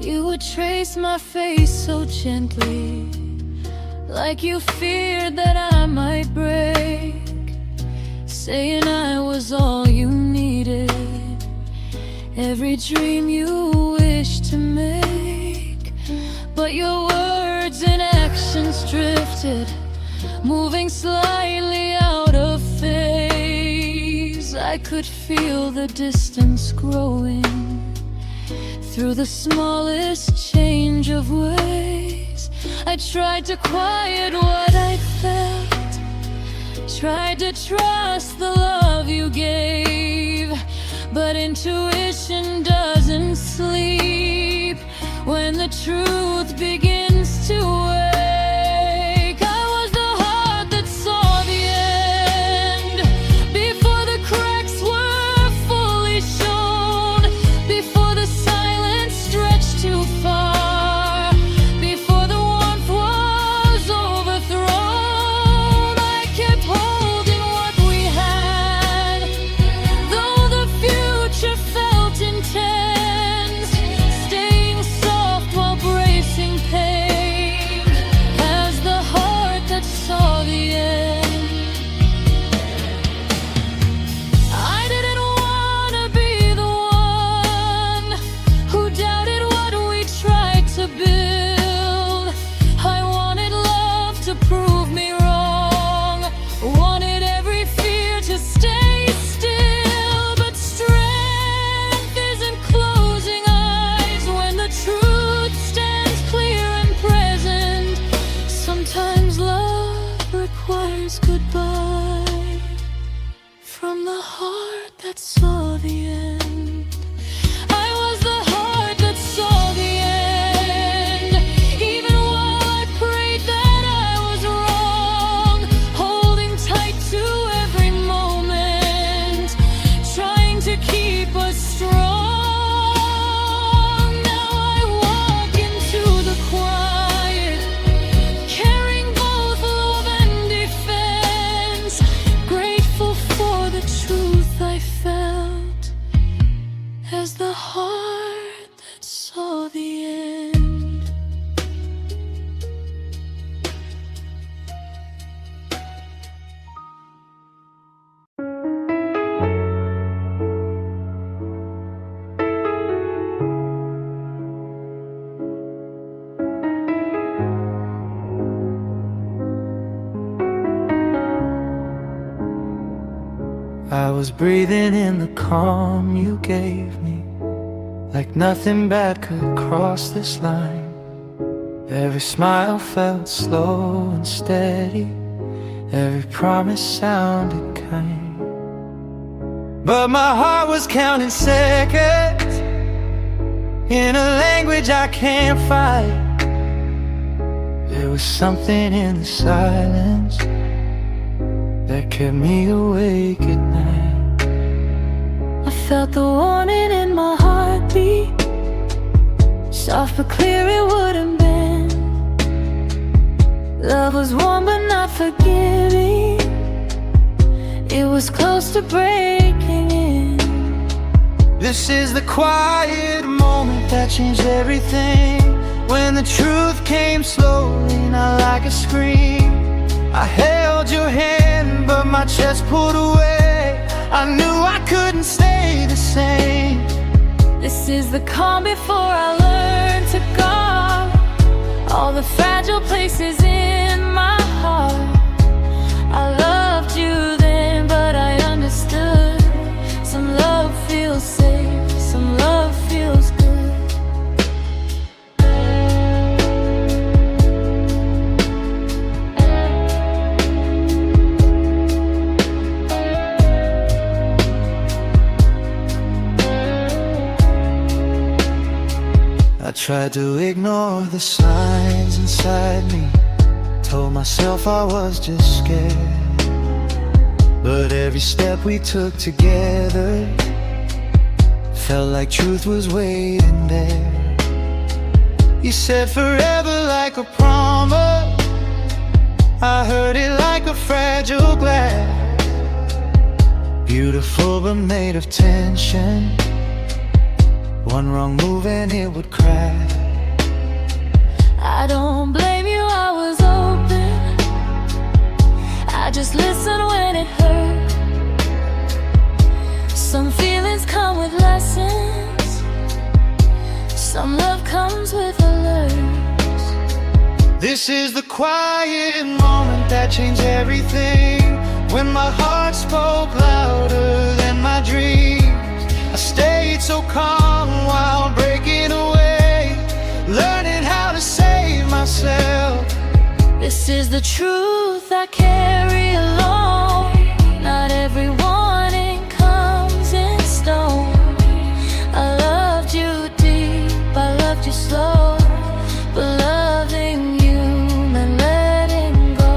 [SPEAKER 1] You would trace my face so gently, like you feared that I might break, saying I was all you needed, every dream you wished to make. But your words and actions drifted, moving slightly out of phase. I could feel the distance growing through the smallest change of ways. I tried to quiet what I felt, tried to trust the love you gave, but intuition doesn't sleep when the truth begins to wake. I was the heart that saw the end before the cracks were fully shown, before the silence stretched too far, before the warmth was overthrown. I kept holding what we had, though the future felt intense, staying soft while bracing pain, as the heart that saw the end. I didn't wanna be the one who doubted what we tried to build. I wanted love to prove me wrong, wanted every fear to stay still. But strength isn't closing eyes when the truth stands clear and present. Sometimes love requires goodbye from the heart that saw the end. I was the heart that saw the end, even while I prayed that I was wrong, holding tight to every moment, trying to keep us strong. Now I walk into the quiet, carrying both love and defense, grateful for the truth I felt, as the heart that saw the end.
[SPEAKER 2] I was breathing in the calm you gave me, like nothing bad could cross this line. Every smile felt slow and steady, every promise sounded kind. But my heart was counting seconds in a language I can't fight. There was something in the silence that kept me awake at night.
[SPEAKER 1] I felt the warning in my heartbeat, soft but clear it wouldn't bend. Love was warm but not forgiving, it was close to breaking in.
[SPEAKER 2] This is the quiet moment that changed everything, when the truth came slowly, not like a scream. I held your hand, but my chest pulled away. I knew I couldn't stay the same.
[SPEAKER 1] This is the calm before I learned to guard all the fragile places in my heart. I loved you then, but I understood. Some love feels safe, some love feels good.
[SPEAKER 2] I tried to ignore the signs inside me, told myself I was just scared. But every step we took together felt like truth was waiting there. You said forever like a promise, I heard it like a fragile glass, beautiful but made of tension. One wrong move and it would crash.
[SPEAKER 1] I don't blame you, I was open. I just listened when it hurt. Some feelings come with lessons. Some love comes with alerts.
[SPEAKER 2] This is the quiet moment that changed everything. When my heart spoke louder than my dreams, I stayed so calm while breaking away, learning how to save myself.
[SPEAKER 1] This is the truth I carry alone. Not every warning comes in stone. I loved you deep, I loved you slow, but loving you meant letting go.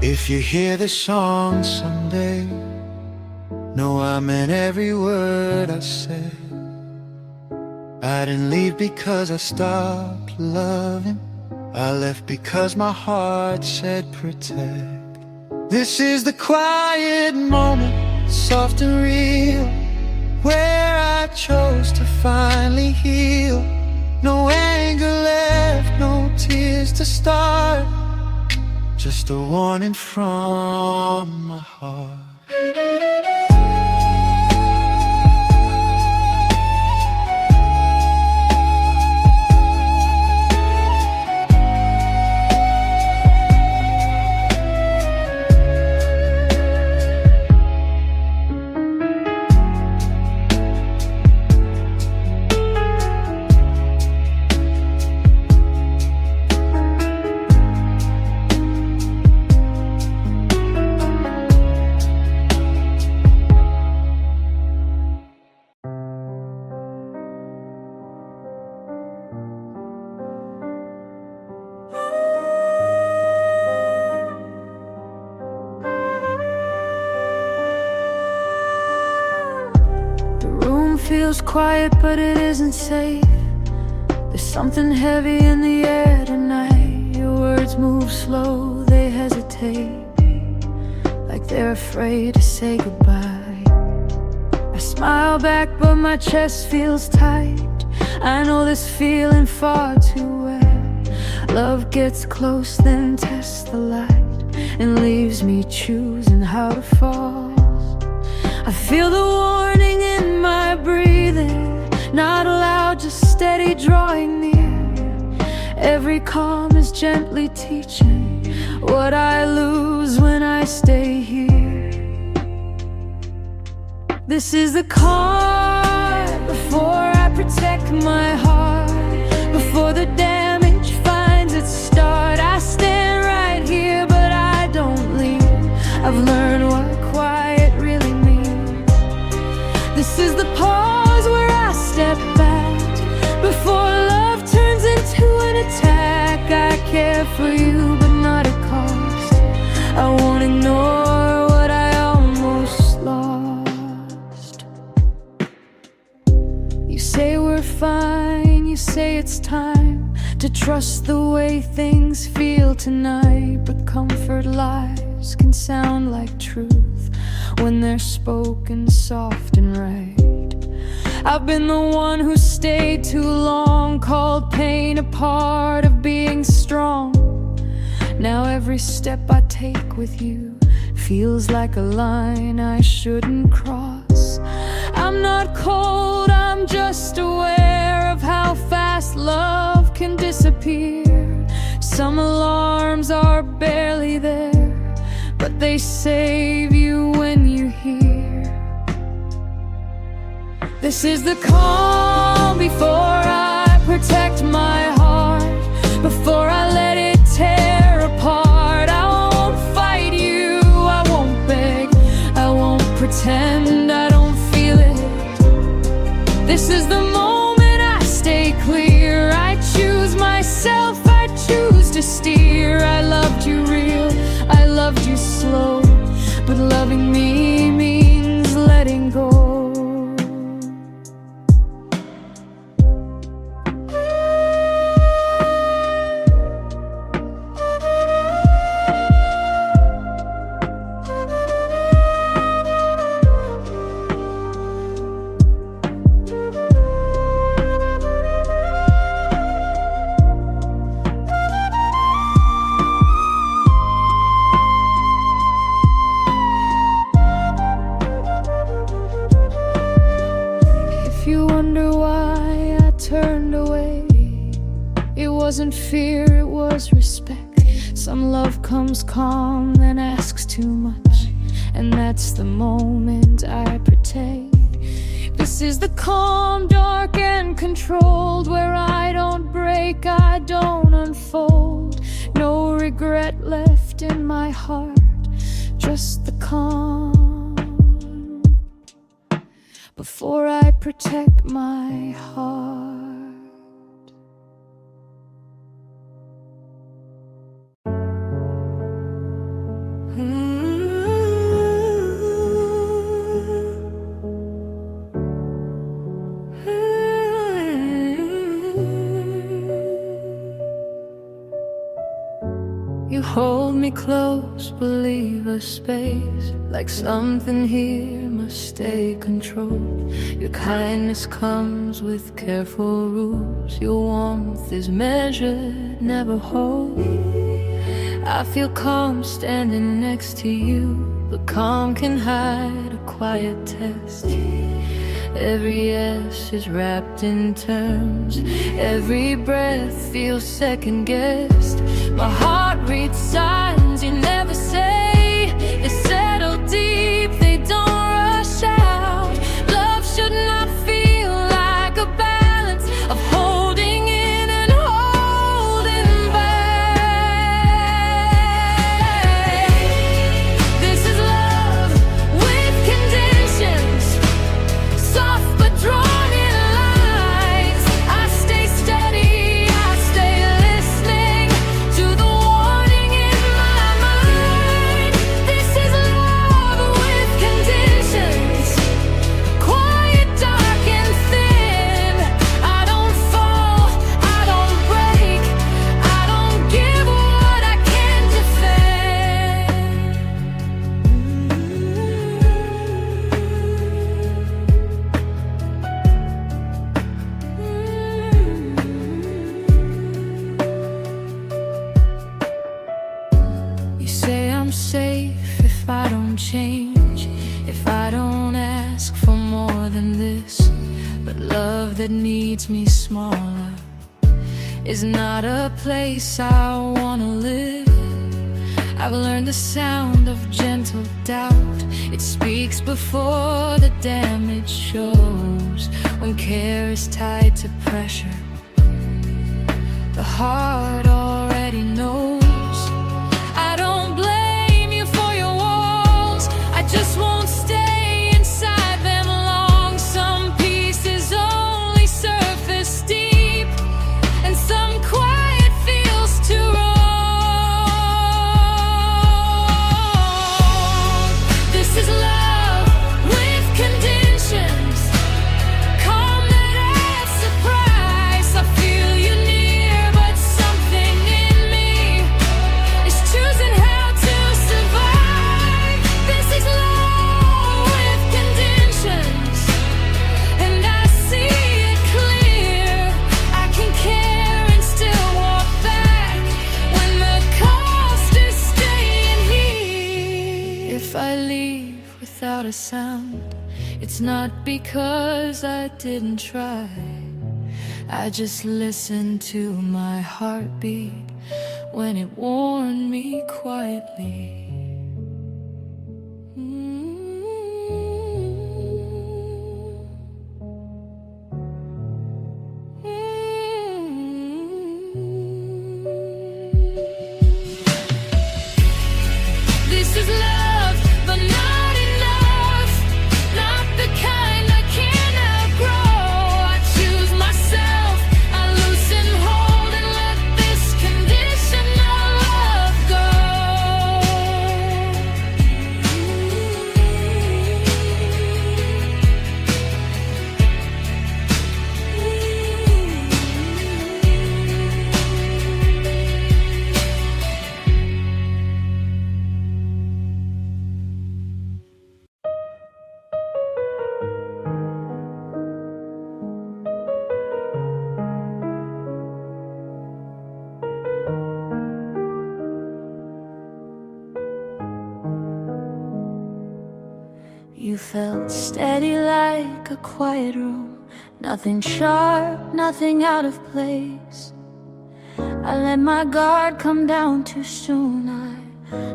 [SPEAKER 2] If you hear this song someday, know I meant every word I said. I didn't leave because I stopped loving. I left because my heart said protect. This is the quiet moment, soft and real, where I chose to finally heal. No anger left, no tears to start, just a warning from my heart.
[SPEAKER 1] Feels quiet, but it isn't safe. There's something heavy in the air tonight. Your words move slow, they hesitate, like they're afraid to say goodbye. I smile back, but my chest feels tight. I know this feeling far too well. Love gets close, then tests the light, and leaves me choosing how to fall. I feel the warning in my breathing, not loud, just steady, drawing near. Every calm is gently teaching what I lose when I stay here. This is the call before I protect my heart, before the damage finds its start. I stand right here, but I don't leave. I've learned what quiet really means. This is the pause where I step back, before love turns into an attack. I care for you, but not at cost. I won't ignore what I almost lost. You say we're fine, you say it's time to trust the way things feel tonight. But comfort lies can sound like truth when they're spoken soft and right. I've been the one who stayed too long, called pain a part of being strong. Now every step I take with you feels like a line I shouldn't cross. I'm not cold, I'm just aware of how fast love can disappear. Some alarms are barely there, but they save you when you hear. This is the calm before I protect my heart, before I let it tear apart. I won't fight you, I won't beg, I won't pretend I don't feel it. This is the moment I stay clear. I choose myself, I choose to steer. I loved you real, I loved you slow, but loving me means letting go. wasn't fear, it was respect. Some love comes calm, then asks too much, and that's the moment I protect. This is the calm, dark and controlled, where I don't break, I don't unfold. No regret left in my heart, just the calm. Before I protect my heart. You hold me close, but leave a space, like something here must stay controlled. Your kindness comes with careful rules. Your warmth is measured, never whole. I feel calm standing next to you, but calm can hide a quiet test. Every yes is wrapped in terms, every breath feels second-guessed. My heart reads signs you never say, they settle deep, they don't rush out. Love should not feel like a balance of holding in and holding back. This is love with conditions, soft but drawn in lines. I stay steady, I stay listening to the warning in my mind. This is love with conditions, quiet, dark and thin. I don't fall, I don't break, I don't give what I can't defend. You say I'm safe if I don't change, if I don't ask for more than this. But love that needs me smaller is not a place I wanna live. I've learned the sound of gentle doubt. It speaks before the damage shows. When care is tied to pressure, the heart already knows. I don't blame you for your walls, I just won't stay inside them long. Some pieces only surface deep, and some quiet feels too wrong. This is love with conditions, calm that adds surprise. I feel you near, but something in me is choosing how to survive. This is love with conditions, and I see it clear. I can care and still walk back when the cost is staying here. If I leave without a sound, it's not because I didn't try. I just listened to my heartbeat when it warned me quietly. This is love, but not enough. Not the kind I can't outgrow. I choose myself, I loosen hold and let this conditional love go. You felt steady like a quiet room, nothing sharp, nothing out of place. I let my guard come down too soon. I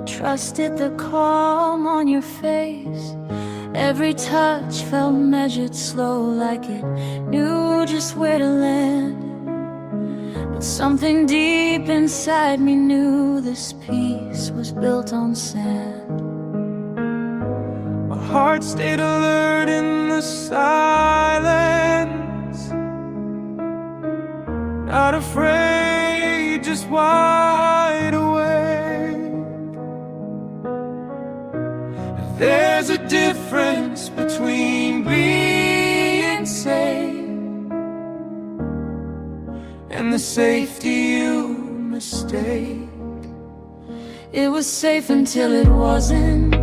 [SPEAKER 1] trusted the calm on your face. Every touch felt measured slow, like it knew just where to land. But something deep inside me knew this peace was built on sand.
[SPEAKER 2] My heart stayed alert in the silence, not afraid, just wide awake. There's a difference between being safe and the safety you mistake.
[SPEAKER 1] It was safe until it wasn't,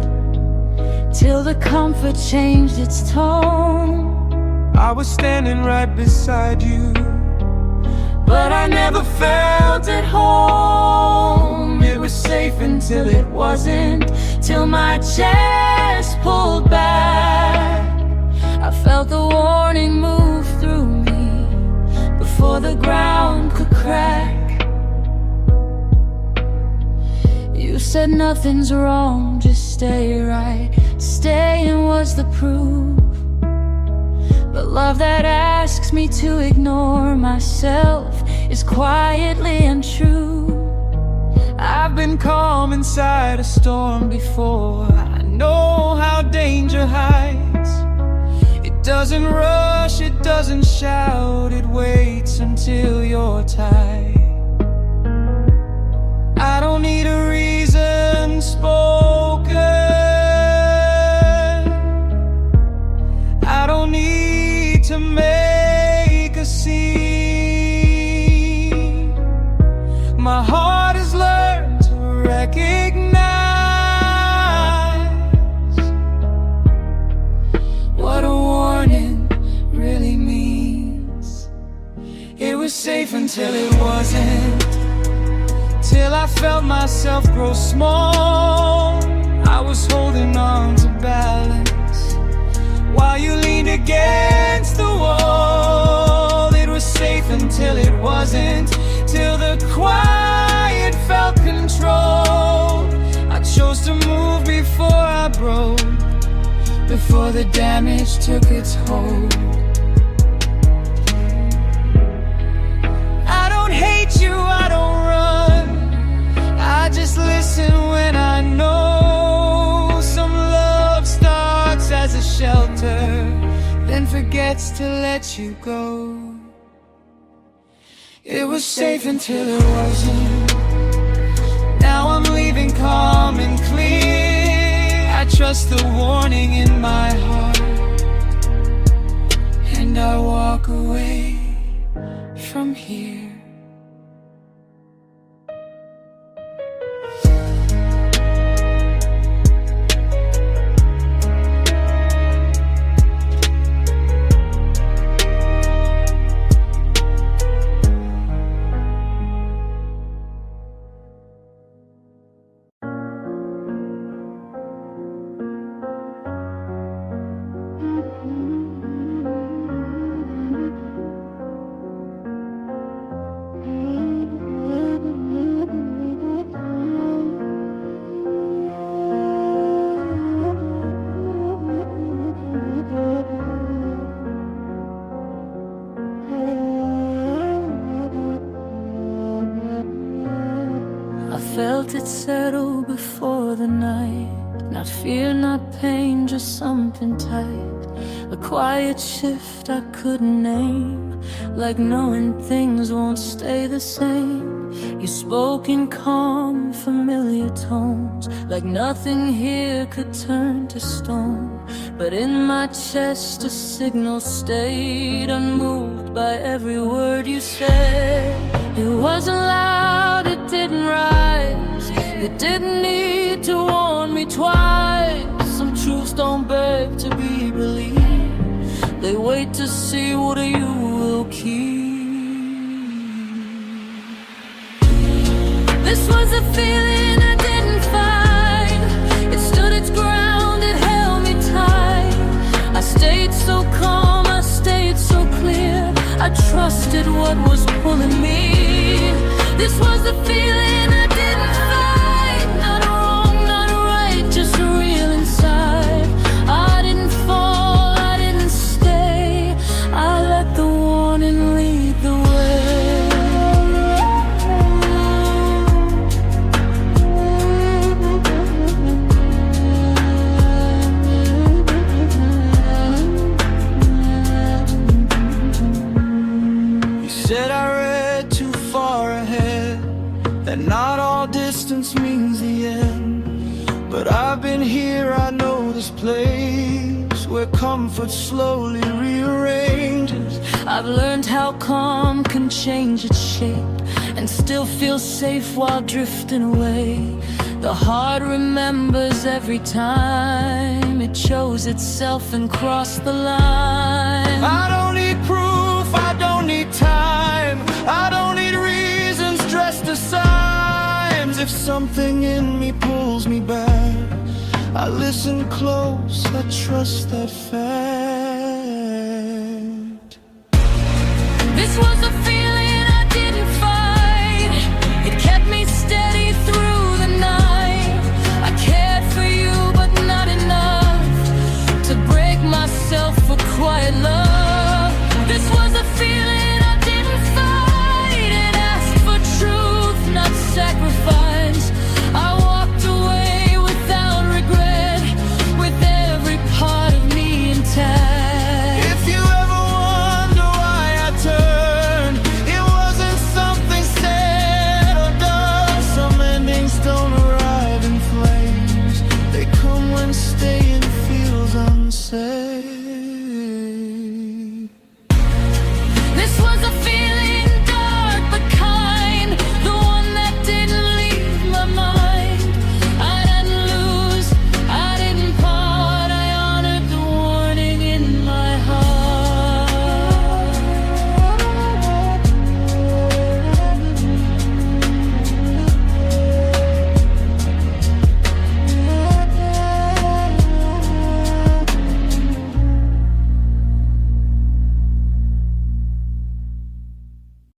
[SPEAKER 1] till the comfort changed its tone.
[SPEAKER 2] I was standing right beside you,
[SPEAKER 1] but I never felt at home. It was safe until it wasn't, till my chest pulled back. I felt the warning move through me before the ground could crack. You said nothing's wrong, just stay right. Staying was the proof. But love that asks me to ignore myself is quietly untrue.
[SPEAKER 2] I've been calm inside a storm before. I know how danger hides. It doesn't rush, it doesn't shout, it waits until you're tired. I don't need a reason spoken. I don't need to make a scene. My heart has learned to recognize what a warning really means. It was safe until it wasn't, till I felt myself grow small. I was holding on to balance while you leaned against the wall. It was safe until it wasn't, till the quiet felt controlled. I chose to move before I broke, before the damage took its hold. I don't hate you, I don't run, I just listen when I know some love starts as a shelter, then forgets to let you go. It was safe until it wasn't. Now I'm leaving calm and clear. I trust the warning in my heart, and I walk away from here.
[SPEAKER 1] Felt it settle before the night. Not fear, not pain, just something tight. A quiet shift I couldn't name, like knowing things won't stay the same. You spoke in calm, familiar tones, like nothing here could turn to stone. But in my chest a signal stayed, unmoved by every word you said. It wasn't loud, it didn't rise, it didn't need to warn me twice. Some truths don't beg to be believed, they wait to see what you will keep. This was a feeling I didn't find, it stood its ground, it held me tight. I stayed so calm, I stayed so clear, I trusted what was pulling me. This was feeling I didn't fight. Not wrong, not right, just real inside. I didn't fall, I didn't stay. I let the warning lead the way.
[SPEAKER 2] You said I read too far ahead, that not all distance means the end. But I've been here, I know this place where comfort slowly rearranges.
[SPEAKER 1] I've learned how calm can change its shape and still feel safe while drifting away. The heart remembers every time it shows itself and crossed the line.
[SPEAKER 2] I don't need proof, I don't need time, I don't need reasons dressed as signs. If something in me pulls me back, I listen close, I trust that fact.
[SPEAKER 1] This was a feeling